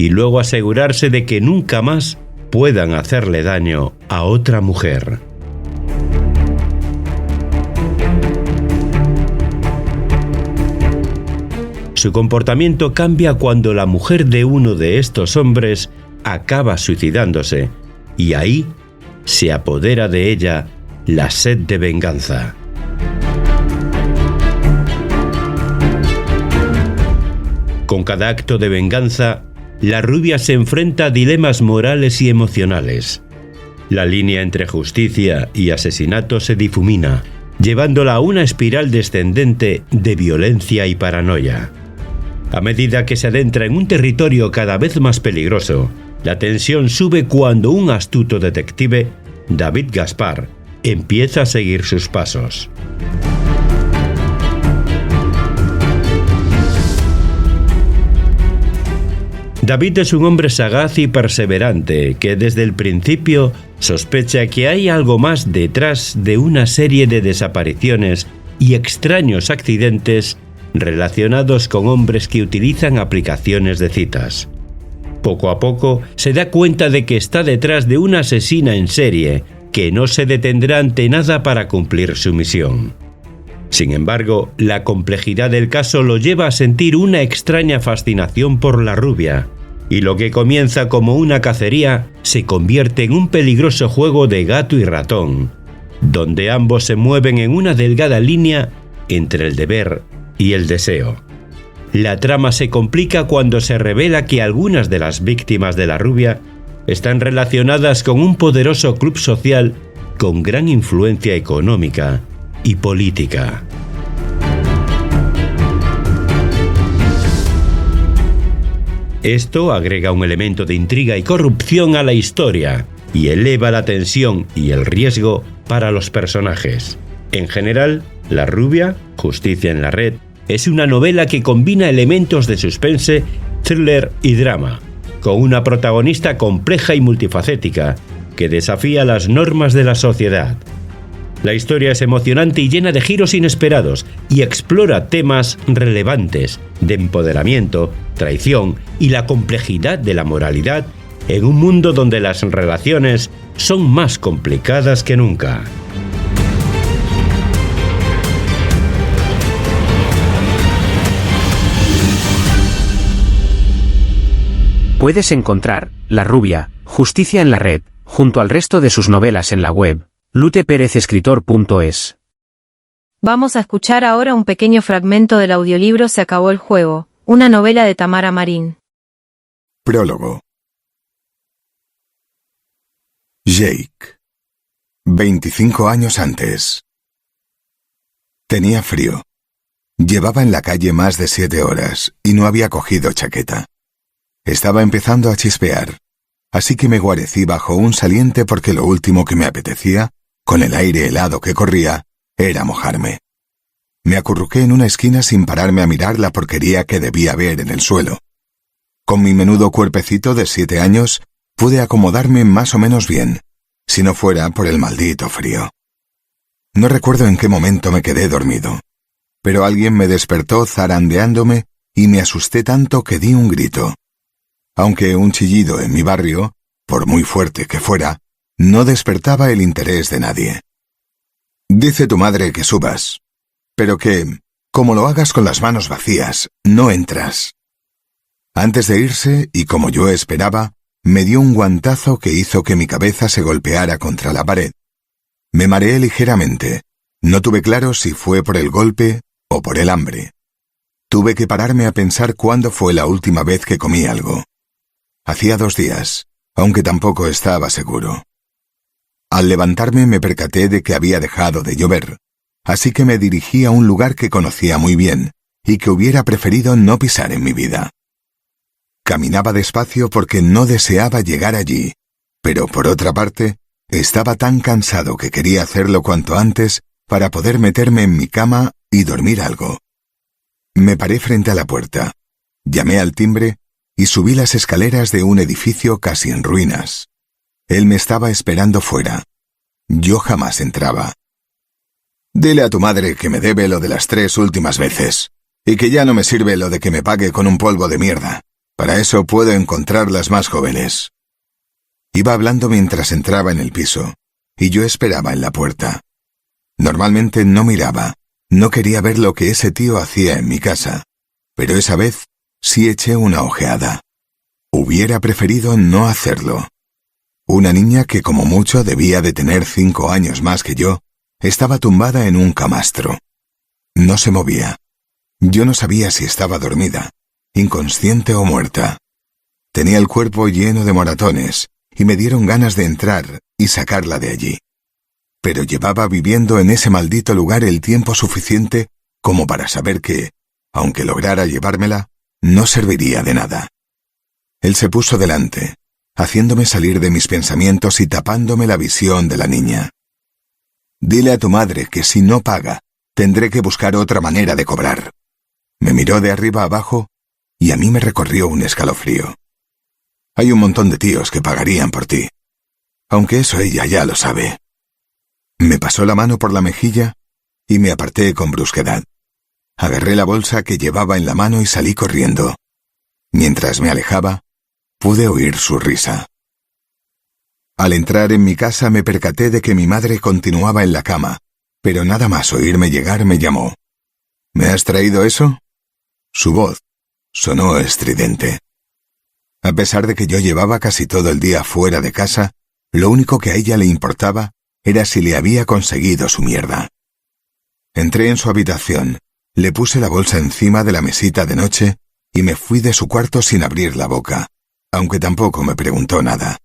y luego asegurarse de que nunca más puedan hacerle daño a otra mujer. Su comportamiento cambia cuando la mujer de uno de estos hombres acaba suicidándose, y ahí se apodera de ella la sed de venganza. Con cada acto de venganza, la rubia se enfrenta a dilemas morales y emocionales. La línea entre justicia y asesinato se difumina, llevándola a una espiral descendente de violencia y paranoia. A medida que se adentra en un territorio cada vez más peligroso, la tensión sube cuando un astuto detective, David Gaspar, empieza a seguir sus pasos. David es un hombre sagaz y perseverante que desde el principio sospecha que hay algo más detrás de una serie de desapariciones y extraños accidentes relacionados con hombres que utilizan aplicaciones de citas. Poco a poco se da cuenta de que está detrás de una asesina en serie que no se detendrá ante nada para cumplir su misión. Sin embargo, la complejidad del caso lo lleva a sentir una extraña fascinación por la rubia, y lo que comienza como una cacería se convierte en un peligroso juego de gato y ratón, donde ambos se mueven en una delgada línea entre el deber y el deseo. La trama se complica cuando se revela que algunas de las víctimas de la rubia están relacionadas con un poderoso club social con gran influencia económica y política. Esto agrega un elemento de intriga y corrupción a la historia y eleva la tensión y el riesgo para los personajes. En general, La rubia, Justicia en la red, es una novela que combina elementos de suspense, thriller y drama, con una protagonista compleja y multifacética que desafía las normas de la sociedad. La historia es emocionante y llena de giros inesperados y explora temas relevantes de empoderamiento, traición y la complejidad de la moralidad en un mundo donde las relaciones son más complicadas que nunca. Puedes encontrar La rubia, Justicia en la red, junto al resto de sus novelas en la web luteperezescritor.es. Vamos a escuchar ahora un pequeño fragmento del audiolibro Se acabó el juego, una novela de Tamara Marín. Prólogo. Jake. 25 años antes. Tenía frío. Llevaba en la calle más de 7 horas y no había cogido chaqueta. Estaba empezando a chispear, así que me guarecí bajo un saliente porque lo último que me apetecía, con el aire helado que corría, era mojarme. Me acurruqué en una esquina sin pararme a mirar la porquería que debía ver en el suelo. Con mi menudo cuerpecito de 7 años, pude acomodarme más o menos bien, si no fuera por el maldito frío. No recuerdo en qué momento me quedé dormido, pero alguien me despertó zarandeándome y me asusté tanto que di un grito. Aunque un chillido en mi barrio, por muy fuerte que fuera, no despertaba el interés de nadie. Dice tu madre que subas. ¿Pero qué? Como lo hagas con las manos vacías, no entras. Antes de irse, y como yo esperaba, me dio un guantazo que hizo que mi cabeza se golpeara contra la pared. Me mareé ligeramente. No tuve claro si fue por el golpe o por el hambre. Tuve que pararme a pensar cuándo fue la última vez que comí algo. Hacía 2 días, aunque tampoco estaba seguro. Al levantarme me percaté de que había dejado de llover, así que me dirigí a un lugar que conocía muy bien y que hubiera preferido no pisar en mi vida. Caminaba despacio porque no deseaba llegar allí, pero por otra parte, estaba tan cansado que quería hacerlo cuanto antes para poder meterme en mi cama y dormir algo. Me paré frente a la puerta, llamé al timbre y subí las escaleras de un edificio casi en ruinas. Él me estaba esperando fuera. Yo jamás entraba. Dile a tu madre que me debe lo de las 3 últimas veces, y que ya no me sirve lo de que me pague con un polvo de mierda. Para eso puedo encontrar las más jóvenes. Iba hablando mientras entraba en el piso, y yo esperaba en la puerta. Normalmente no miraba, no quería ver lo que ese tío hacía en mi casa, pero esa vez sí eché una ojeada. Hubiera preferido no hacerlo. Una niña que como mucho debía de tener 5 años más que yo, estaba tumbada en un camastro. No se movía. Yo no sabía si estaba dormida, inconsciente o muerta. Tenía el cuerpo lleno de moratones, y me dieron ganas de entrar y sacarla de allí. Pero llevaba viviendo en ese maldito lugar el tiempo suficiente como para saber que, aunque lograra llevármela, no serviría de nada. Él se puso delante, haciéndome salir de mis pensamientos y tapándome la visión de la niña. Dile a tu madre que si no paga, tendré que buscar otra manera de cobrar. Me miró de arriba abajo y a mí me recorrió un escalofrío. Hay un montón de tíos que pagarían por ti, aunque eso ella ya lo sabe. Me pasó la mano por la mejilla y me aparté con brusquedad. Agarré la bolsa que llevaba en la mano y salí corriendo. Mientras me alejaba, pude oír su risa. Al entrar en mi casa me percaté de que mi madre continuaba en la cama, pero nada más oírme llegar me llamó. ¿Me has traído eso? Su voz sonó estridente. A pesar de que yo llevaba casi todo el día fuera de casa, lo único que a ella le importaba era si le había conseguido su mierda. Entré en su habitación, le puse la bolsa encima de la mesita de noche y me fui de su cuarto sin abrir la boca, aunque tampoco me preguntó nada.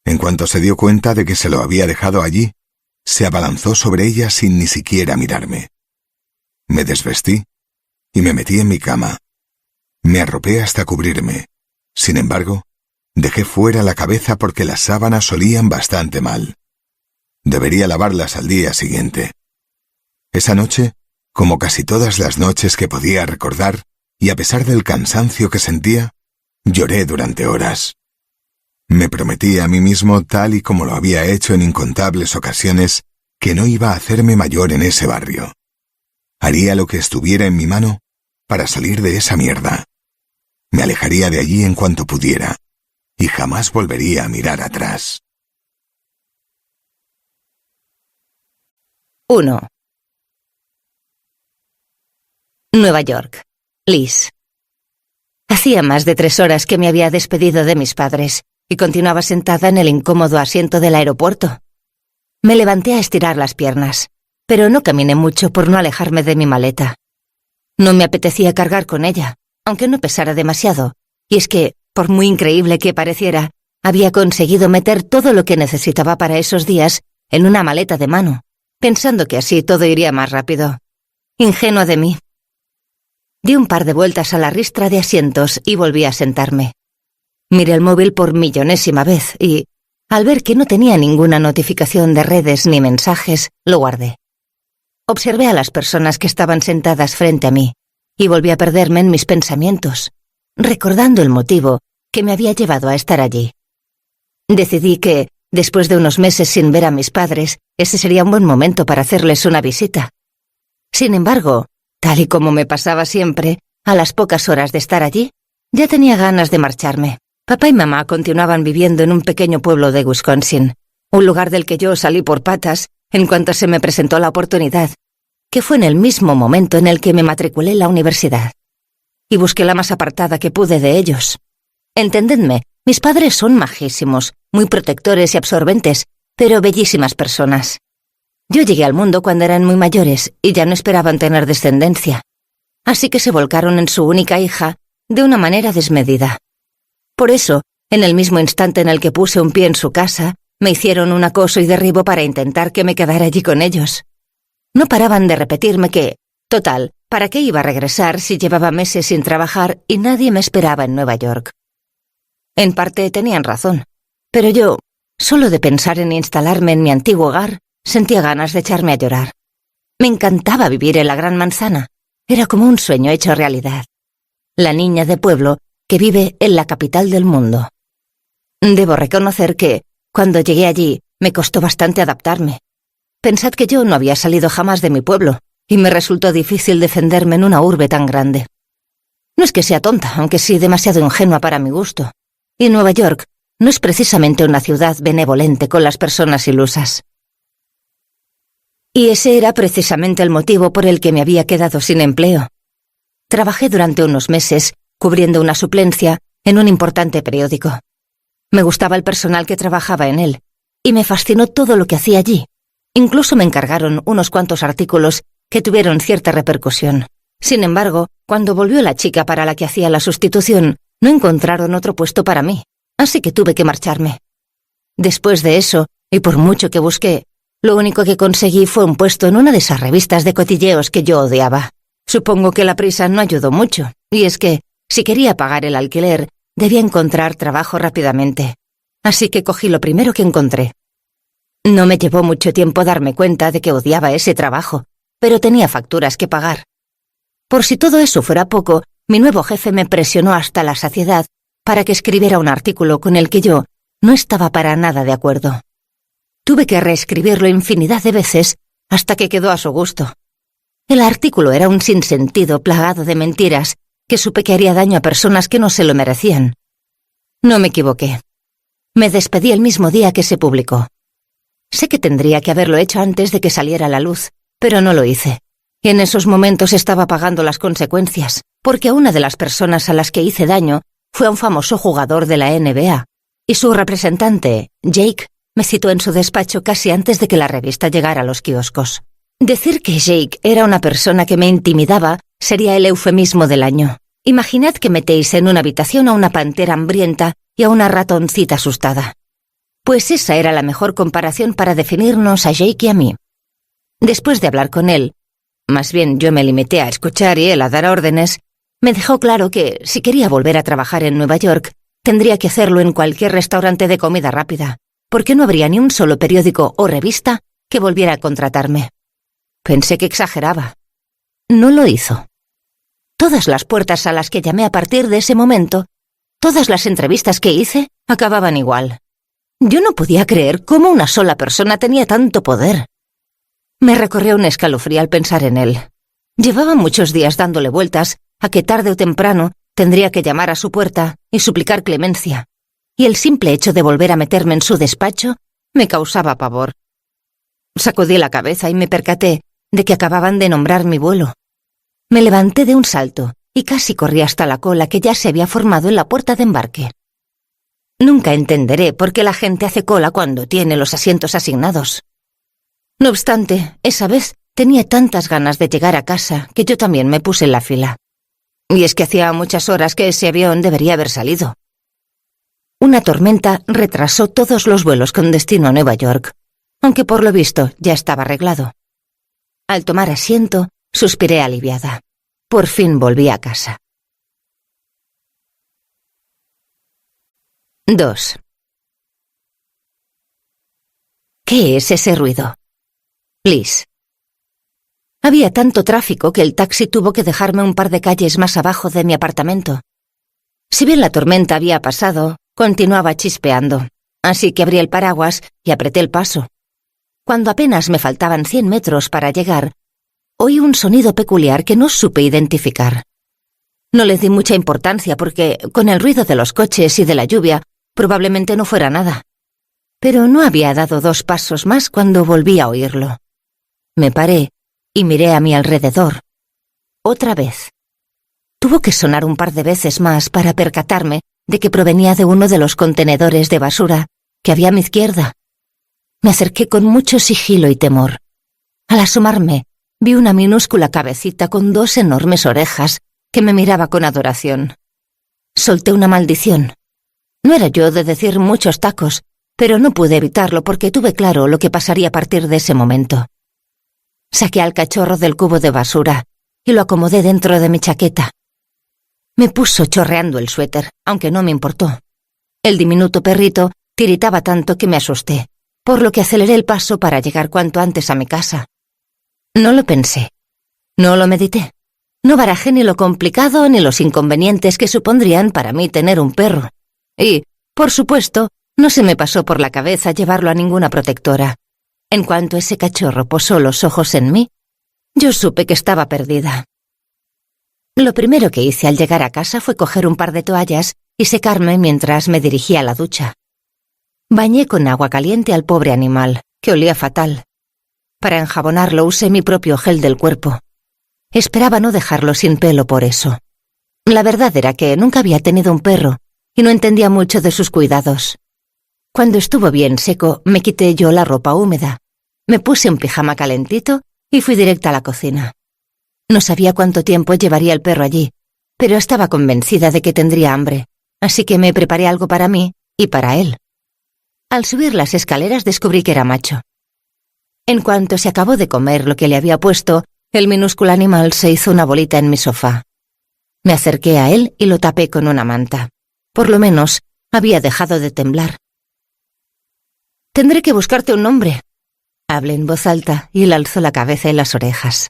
En cuanto se dio cuenta de que se lo había dejado allí, se abalanzó sobre ella sin ni siquiera mirarme. Me desvestí y me metí en mi cama. Me arropé hasta cubrirme. Sin embargo, dejé fuera la cabeza porque las sábanas olían bastante mal. Debería lavarlas al día siguiente. Esa noche, como casi todas las noches que podía recordar, y a pesar del cansancio que sentía, lloré durante horas. Me prometí a mí mismo, tal y como lo había hecho en incontables ocasiones, que no iba a hacerme mayor en ese barrio. Haría lo que estuviera en mi mano para salir de esa mierda. Me alejaría de allí en cuanto pudiera, y jamás volvería a mirar atrás. 1. Nueva York. Liz. Hacía más de 3 horas que me había despedido de mis padres y continuaba sentada en el incómodo asiento del aeropuerto. Me levanté a estirar las piernas, pero no caminé mucho por no alejarme de mi maleta. No me apetecía cargar con ella, aunque no pesara demasiado, y es que, por muy increíble que pareciera, había conseguido meter todo lo que necesitaba para esos días en una maleta de mano, pensando que así todo iría más rápido. Ingenua de mí. Di un par de vueltas a la ristra de asientos y volví a sentarme. Miré el móvil por millonésima vez y, al ver que no tenía ninguna notificación de redes ni mensajes, lo guardé. Observé a las personas que estaban sentadas frente a mí y volví a perderme en mis pensamientos, recordando el motivo que me había llevado a estar allí. Decidí que, después de unos meses sin ver a mis padres, ese sería un buen momento para hacerles una visita. Sin embargo, tal y como me pasaba siempre, a las pocas horas de estar allí, ya tenía ganas de marcharme. Papá y mamá continuaban viviendo en un pequeño pueblo de Wisconsin, un lugar del que yo salí por patas en cuanto se me presentó la oportunidad, que fue en el mismo momento en el que me matriculé en la universidad. Y busqué la más apartada que pude de ellos. Entendedme, mis padres son majísimos, muy protectores y absorbentes, pero bellísimas personas. Yo llegué al mundo cuando eran muy mayores y ya no esperaban tener descendencia. Así que se volcaron en su única hija de una manera desmedida. Por eso, en el mismo instante en el que puse un pie en su casa, me hicieron un acoso y derribo para intentar que me quedara allí con ellos. No paraban de repetirme que, total, ¿para qué iba a regresar si llevaba meses sin trabajar y nadie me esperaba en Nueva York? En parte tenían razón, pero yo, solo de pensar en instalarme en mi antiguo hogar, sentía ganas de echarme a llorar. Me encantaba vivir en la Gran Manzana. Era como un sueño hecho realidad. La niña de pueblo que vive en la capital del mundo. Debo reconocer que, cuando llegué allí, me costó bastante adaptarme. Pensad que yo no había salido jamás de mi pueblo, y me resultó difícil defenderme en una urbe tan grande. No es que sea tonta, aunque sí demasiado ingenua para mi gusto. Y Nueva York no es precisamente una ciudad benevolente con las personas ilusas. Y ese era precisamente el motivo por el que me había quedado sin empleo. Trabajé durante unos meses cubriendo una suplencia en un importante periódico. Me gustaba el personal que trabajaba en él, y me fascinó todo lo que hacía allí. Incluso me encargaron unos cuantos artículos que tuvieron cierta repercusión. Sin embargo, cuando volvió la chica para la que hacía la sustitución, no encontraron otro puesto para mí, así que tuve que marcharme. Después de eso, y por mucho que busqué, lo único que conseguí fue un puesto en una de esas revistas de cotilleos que yo odiaba. Supongo que la prisa no ayudó mucho, y es que, si quería pagar el alquiler, debía encontrar trabajo rápidamente. Así que cogí lo primero que encontré. No me llevó mucho tiempo darme cuenta de que odiaba ese trabajo, pero tenía facturas que pagar. Por si todo eso fuera poco, mi nuevo jefe me presionó hasta la saciedad para que escribiera un artículo con el que yo no estaba para nada de acuerdo. Tuve que reescribirlo infinidad de veces hasta que quedó a su gusto. El artículo era un sinsentido plagado de mentiras que supe que haría daño a personas que no se lo merecían. No me equivoqué. Me despedí el mismo día que se publicó. Sé que tendría que haberlo hecho antes de que saliera a la luz, pero no lo hice. Y en esos momentos estaba pagando las consecuencias, porque una de las personas a las que hice daño fue a un famoso jugador de la NBA, y su representante, Jake, me citó en su despacho casi antes de que la revista llegara a los kioscos. Decir que Jake era una persona que me intimidaba sería el eufemismo del año. Imaginad que metéis en una habitación a una pantera hambrienta y a una ratoncita asustada. Pues esa era la mejor comparación para definirnos a Jake y a mí. Después de hablar con él, más bien yo me limité a escuchar y él a dar órdenes, me dejó claro que, si quería volver a trabajar en Nueva York, tendría que hacerlo en cualquier restaurante de comida rápida, porque no habría ni un solo periódico o revista que volviera a contratarme. Pensé que exageraba. No lo hizo. Todas las puertas a las que llamé a partir de ese momento, todas las entrevistas que hice, acababan igual. Yo no podía creer cómo una sola persona tenía tanto poder. Me recorrió un escalofrío al pensar en él. Llevaba muchos días dándole vueltas a que tarde o temprano tendría que llamar a su puerta y suplicar clemencia, y el simple hecho de volver a meterme en su despacho me causaba pavor. Sacudí la cabeza y me percaté de que acababan de nombrar mi vuelo. Me levanté de un salto y casi corrí hasta la cola que ya se había formado en la puerta de embarque. Nunca entenderé por qué la gente hace cola cuando tiene los asientos asignados. No obstante, esa vez tenía tantas ganas de llegar a casa que yo también me puse en la fila. Y es que hacía muchas horas que ese avión debería haber salido. Una tormenta retrasó todos los vuelos con destino a Nueva York, aunque por lo visto ya estaba arreglado. Al tomar asiento, suspiré aliviada. Por fin volví a casa. 2. ¿Qué es ese ruido? Liz. Había tanto tráfico que el taxi tuvo que dejarme un par de calles más abajo de mi apartamento. Si bien la tormenta había pasado, continuaba chispeando, así que abrí el paraguas y apreté el paso. Cuando apenas me faltaban 100 metros para llegar, oí un sonido peculiar que no supe identificar. No le di mucha importancia porque, con el ruido de los coches y de la lluvia, probablemente no fuera nada. Pero no había dado 2 pasos más cuando volví a oírlo. Me paré y miré a mi alrededor. Otra vez. Tuvo que sonar un par de veces más para percatarme de que provenía de uno de los contenedores de basura que había a mi izquierda. Me acerqué con mucho sigilo y temor. Al asomarme, vi una minúscula cabecita con 2 enormes orejas que me miraba con adoración. Solté una maldición. No era yo de decir muchos tacos, pero no pude evitarlo porque tuve claro lo que pasaría a partir de ese momento. Saqué al cachorro del cubo de basura y lo acomodé dentro de mi chaqueta. Me puso chorreando el suéter, aunque no me importó. El diminuto perrito tiritaba tanto que me asusté, por lo que aceleré el paso para llegar cuanto antes a mi casa. No lo pensé. No lo medité. No barajé ni lo complicado ni los inconvenientes que supondrían para mí tener un perro. Y, por supuesto, no se me pasó por la cabeza llevarlo a ninguna protectora. En cuanto ese cachorro posó los ojos en mí, yo supe que estaba perdida. Lo primero que hice al llegar a casa fue coger un par de toallas y secarme mientras me dirigía a la ducha. Bañé con agua caliente al pobre animal, que olía fatal. Para enjabonarlo usé mi propio gel del cuerpo. Esperaba no dejarlo sin pelo por eso. La verdad era que nunca había tenido un perro y no entendía mucho de sus cuidados. Cuando estuvo bien seco, me quité yo la ropa húmeda. Me puse un pijama calentito y fui directa a la cocina. No sabía cuánto tiempo llevaría el perro allí, pero estaba convencida de que tendría hambre, así que me preparé algo para mí y para él. Al subir las escaleras descubrí que era macho. En cuanto se acabó de comer lo que le había puesto, el minúsculo animal se hizo una bolita en mi sofá. Me acerqué a él y lo tapé con una manta. Por lo menos, había dejado de temblar. «Tendré que buscarte un nombre», hablé en voz alta y él alzó la cabeza y las orejas.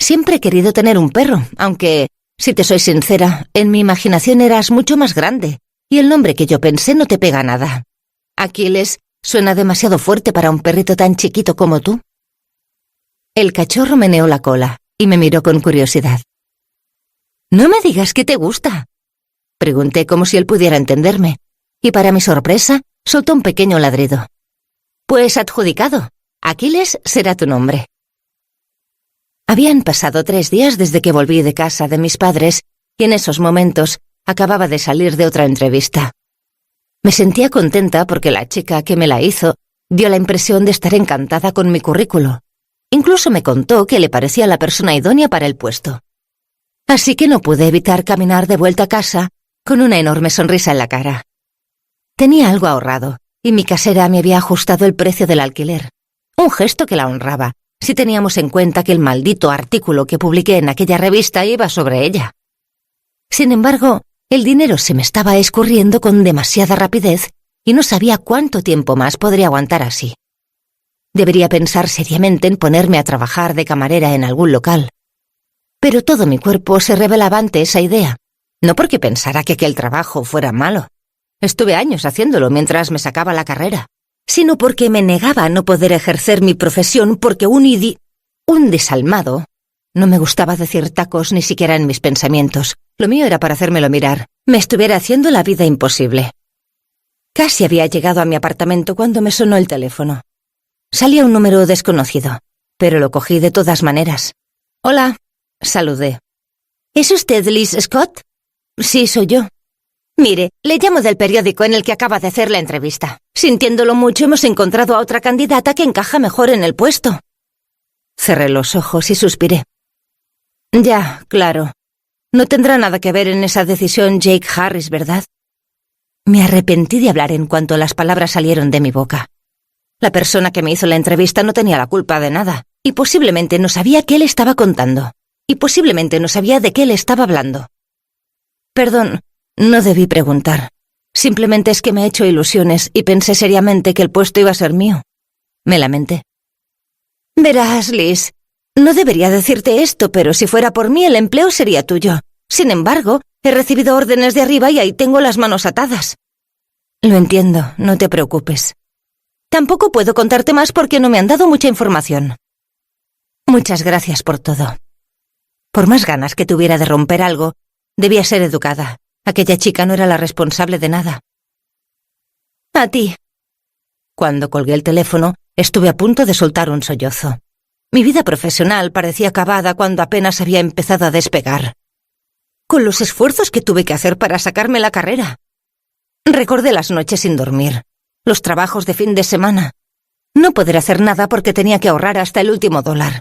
Siempre he querido tener un perro, aunque, si te soy sincera, en mi imaginación eras mucho más grande, y el nombre que yo pensé no te pega nada. Aquiles suena demasiado fuerte para un perrito tan chiquito como tú. El cachorro meneó la cola y me miró con curiosidad. «No me digas que te gusta», pregunté como si él pudiera entenderme, y para mi sorpresa, soltó un pequeño ladrido. «Pues adjudicado. Aquiles será tu nombre». Habían pasado 3 días desde que volví de casa de mis padres y en esos momentos acababa de salir de otra entrevista. Me sentía contenta porque la chica que me la hizo dio la impresión de estar encantada con mi currículo. Incluso me contó que le parecía la persona idónea para el puesto. Así que no pude evitar caminar de vuelta a casa con una enorme sonrisa en la cara. Tenía algo ahorrado y mi casera me había ajustado el precio del alquiler. Un gesto que la honraba, si teníamos en cuenta que el maldito artículo que publiqué en aquella revista iba sobre ella. Sin embargo, el dinero se me estaba escurriendo con demasiada rapidez y no sabía cuánto tiempo más podría aguantar así. Debería pensar seriamente en ponerme a trabajar de camarera en algún local. Pero todo mi cuerpo se rebelaba ante esa idea, no porque pensara que aquel trabajo fuera malo. Estuve años haciéndolo mientras me sacaba la carrera, sino porque me negaba a no poder ejercer mi profesión porque un desalmado. No me gustaba decir tacos ni siquiera en mis pensamientos. Lo mío era para hacérmelo mirar. Me estuviera haciendo la vida imposible. Casi había llegado a mi apartamento cuando me sonó el teléfono. Salía un número desconocido, pero lo cogí de todas maneras. «Hola», saludé. «¿Es usted Liz Scott?» «Sí, soy yo». «Mire, le llamo del periódico en el que acaba de hacer la entrevista. Sintiéndolo mucho, hemos encontrado a otra candidata que encaja mejor en el puesto». Cerré los ojos y suspiré. «Ya, claro. No tendrá nada que ver en esa decisión Jake Harris, ¿verdad?» Me arrepentí de hablar en cuanto las palabras salieron de mi boca. La persona que me hizo la entrevista no tenía la culpa de nada, y posiblemente no sabía qué le estaba contando, y posiblemente no sabía de qué le estaba hablando. Perdón, no debí preguntar. Simplemente es que me he hecho ilusiones y pensé seriamente que el puesto iba a ser mío. Me lamenté. «Verás, Liz, no debería decirte esto, pero si fuera por mí el empleo sería tuyo. Sin embargo, he recibido órdenes de arriba y ahí tengo las manos atadas». «Lo entiendo, no te preocupes. Tampoco puedo contarte más porque no me han dado mucha información». «Muchas gracias por todo». Por más ganas que tuviera de romper algo, debía ser educada. Aquella chica no era la responsable de nada. «A ti». Cuando colgué el teléfono, estuve a punto de soltar un sollozo. Mi vida profesional parecía acabada cuando apenas había empezado a despegar. Con los esfuerzos que tuve que hacer para sacarme la carrera. Recordé las noches sin dormir, los trabajos de fin de semana, no poder hacer nada porque tenía que ahorrar hasta el último dólar.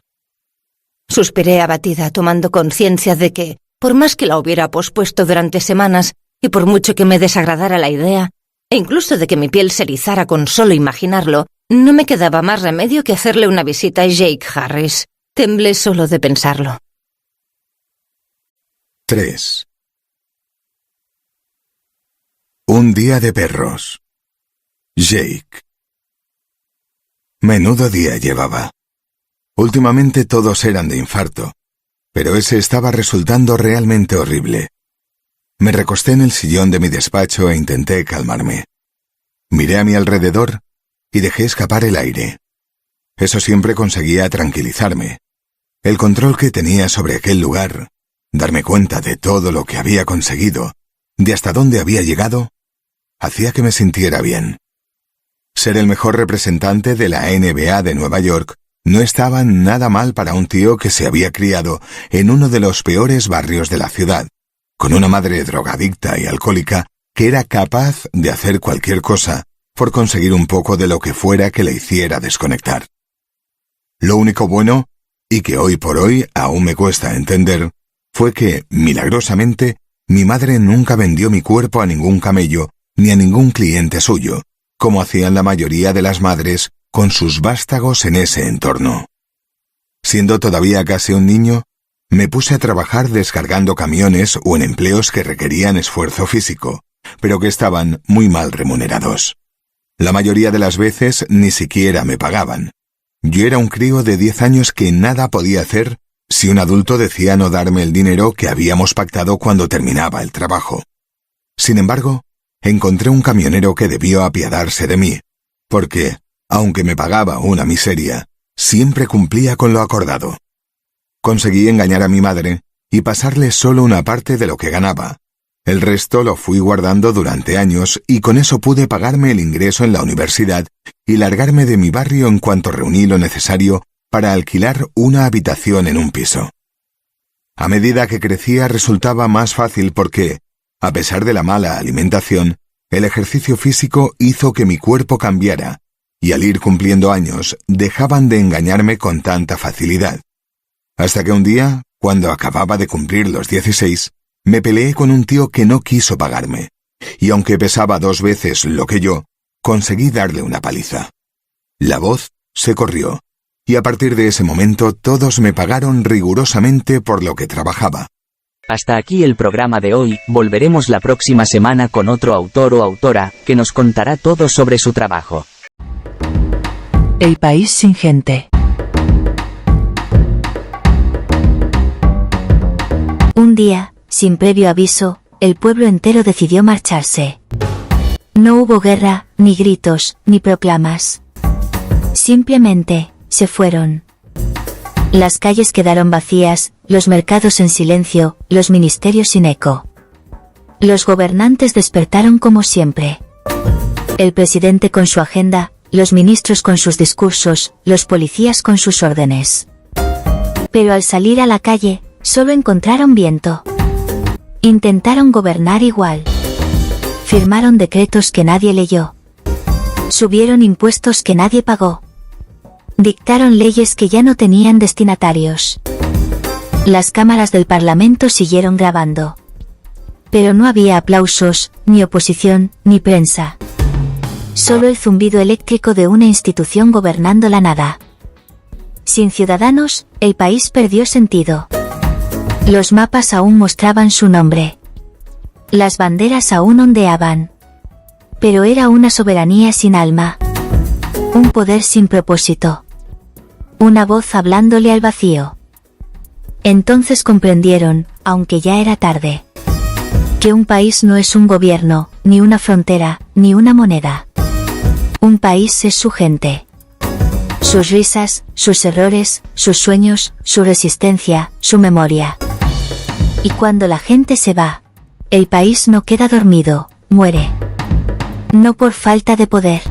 Suspiré abatida, tomando conciencia de que, por más que la hubiera pospuesto durante semanas, y por mucho que me desagradara la idea, e incluso de que mi piel se erizara con solo imaginarlo, no me quedaba más remedio que hacerle una visita a Jake Harris. Temblé solo de pensarlo. 3. Un día de perros. Jake. Menudo día llevaba. Últimamente todos eran de infarto, pero ese estaba resultando realmente horrible. Me recosté en el sillón de mi despacho e intenté calmarme. Miré a mi alrededor y dejé escapar el aire. Eso siempre conseguía tranquilizarme. El control que tenía sobre aquel lugar, darme cuenta de todo lo que había conseguido, de hasta dónde había llegado, hacía que me sintiera bien. Ser el mejor representante de la NBA de Nueva York no estaba nada mal para un tío que se había criado en uno de los peores barrios de la ciudad, con una madre drogadicta y alcohólica que era capaz de hacer cualquier cosa por conseguir un poco de lo que fuera que le hiciera desconectar. Lo único bueno, y que hoy por hoy aún me cuesta entender, fue que, milagrosamente, mi madre nunca vendió mi cuerpo a ningún camello ni a ningún cliente suyo, como hacían la mayoría de las madres con sus vástagos en ese entorno. Siendo todavía casi un niño, me puse a trabajar descargando camiones o en empleos que requerían esfuerzo físico, pero que estaban muy mal remunerados. La mayoría de las veces ni siquiera me pagaban. Yo era un crío de 10 años que nada podía hacer si un adulto decía no darme el dinero que habíamos pactado cuando terminaba el trabajo. Sin embargo, encontré un camionero que debió apiadarse de mí, porque, aunque me pagaba una miseria, siempre cumplía con lo acordado. Conseguí engañar a mi madre y pasarle solo una parte de lo que ganaba. El resto lo fui guardando durante años y con eso pude pagarme el ingreso en la universidad y largarme de mi barrio en cuanto reuní lo necesario para alquilar una habitación en un piso. A medida que crecía resultaba más fácil porque, a pesar de la mala alimentación, el ejercicio físico hizo que mi cuerpo cambiara, y al ir cumpliendo años dejaban de engañarme con tanta facilidad. Hasta que un día, cuando acababa de cumplir los 16, me peleé con un tío que no quiso pagarme, y aunque pesaba 2 veces lo que yo, conseguí darle una paliza. La voz se corrió, y a partir de ese momento todos me pagaron rigurosamente por lo que trabajaba. Hasta aquí el programa de hoy, volveremos la próxima semana con otro autor o autora, que nos contará todo sobre su trabajo. El país sin gente. Un día, sin previo aviso, el pueblo entero decidió marcharse. No hubo guerra, ni gritos, ni proclamas. Simplemente, se fueron. Las calles quedaron vacías, los mercados en silencio, los ministerios sin eco. Los gobernantes despertaron como siempre. El presidente con su agenda, los ministros con sus discursos, los policías con sus órdenes. Pero al salir a la calle, solo encontraron viento. Intentaron gobernar igual. Firmaron decretos que nadie leyó. Subieron impuestos que nadie pagó. Dictaron leyes que ya no tenían destinatarios. Las cámaras del Parlamento siguieron grabando. Pero no había aplausos, ni oposición, ni prensa. Solo el zumbido eléctrico de una institución gobernando la nada. Sin ciudadanos, el país perdió sentido. Los mapas aún mostraban su nombre. Las banderas aún ondeaban. Pero era una soberanía sin alma. Un poder sin propósito. Una voz hablándole al vacío. Entonces comprendieron, aunque ya era tarde, que un país no es un gobierno, ni una frontera, ni una moneda. Un país es su gente. Sus risas, sus errores, sus sueños, su resistencia, su memoria. Y cuando la gente se va, el país no queda dormido, muere. No por falta de poder,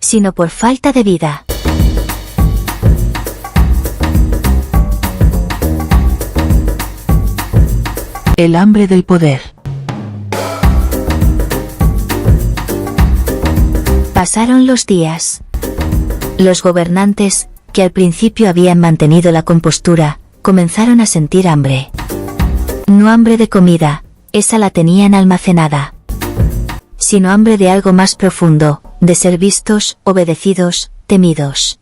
sino por falta de vida. El hambre del poder. Pasaron los días. Los gobernantes, que al principio habían mantenido la compostura, comenzaron a sentir hambre. No hambre de comida, esa la tenían almacenada, sino hambre de algo más profundo, de ser vistos, obedecidos, temidos.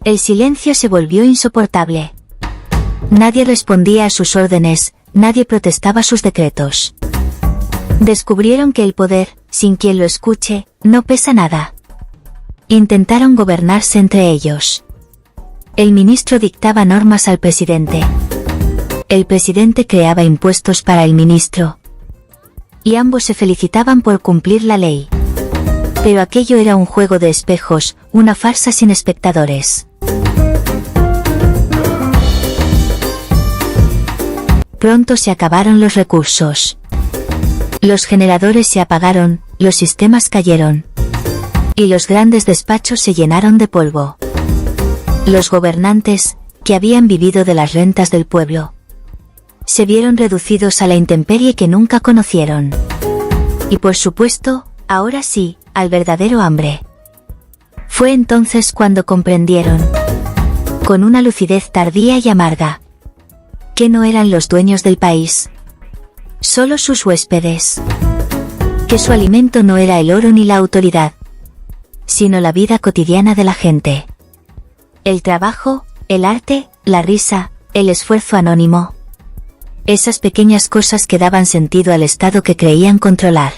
El silencio se volvió insoportable. Nadie respondía a sus órdenes, nadie protestaba sus decretos. Descubrieron que el poder, sin quien lo escuche, no pesa nada. Intentaron gobernarse entre ellos. El ministro dictaba normas al presidente. El presidente creaba impuestos para el ministro. Y ambos se felicitaban por cumplir la ley. Pero aquello era un juego de espejos, una farsa sin espectadores. Pronto se acabaron los recursos. Los generadores se apagaron, los sistemas cayeron. Y los grandes despachos se llenaron de polvo. Los gobernantes, que habían vivido de las rentas del pueblo, se vieron reducidos a la intemperie que nunca conocieron. Y por supuesto, ahora sí, al verdadero hambre. Fue entonces cuando comprendieron, con una lucidez tardía y amarga, que no eran los dueños del país, solo sus huéspedes. Que su alimento no era el oro ni la autoridad, sino la vida cotidiana de la gente. El trabajo, el arte, la risa, el esfuerzo anónimo. Esas pequeñas cosas que daban sentido al Estado que creían controlar.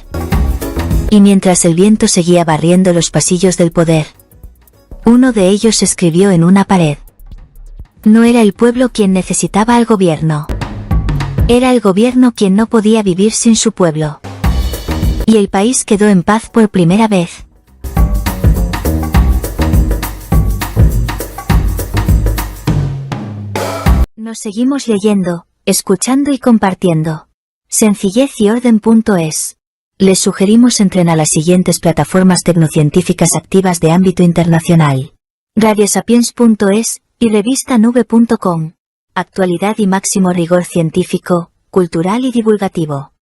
Y mientras el viento seguía barriendo los pasillos del poder, uno de ellos escribió en una pared: no era el pueblo quien necesitaba al gobierno. Era el gobierno quien no podía vivir sin su pueblo. Y el país quedó en paz por primera vez. Nos seguimos leyendo, escuchando y compartiendo. Sencillez-y-orden.es. Les sugerimos entren a las siguientes plataformas tecnocientíficas activas de ámbito internacional: radiosapiens.es y revistanube.com. Actualidad y máximo rigor científico, cultural y divulgativo.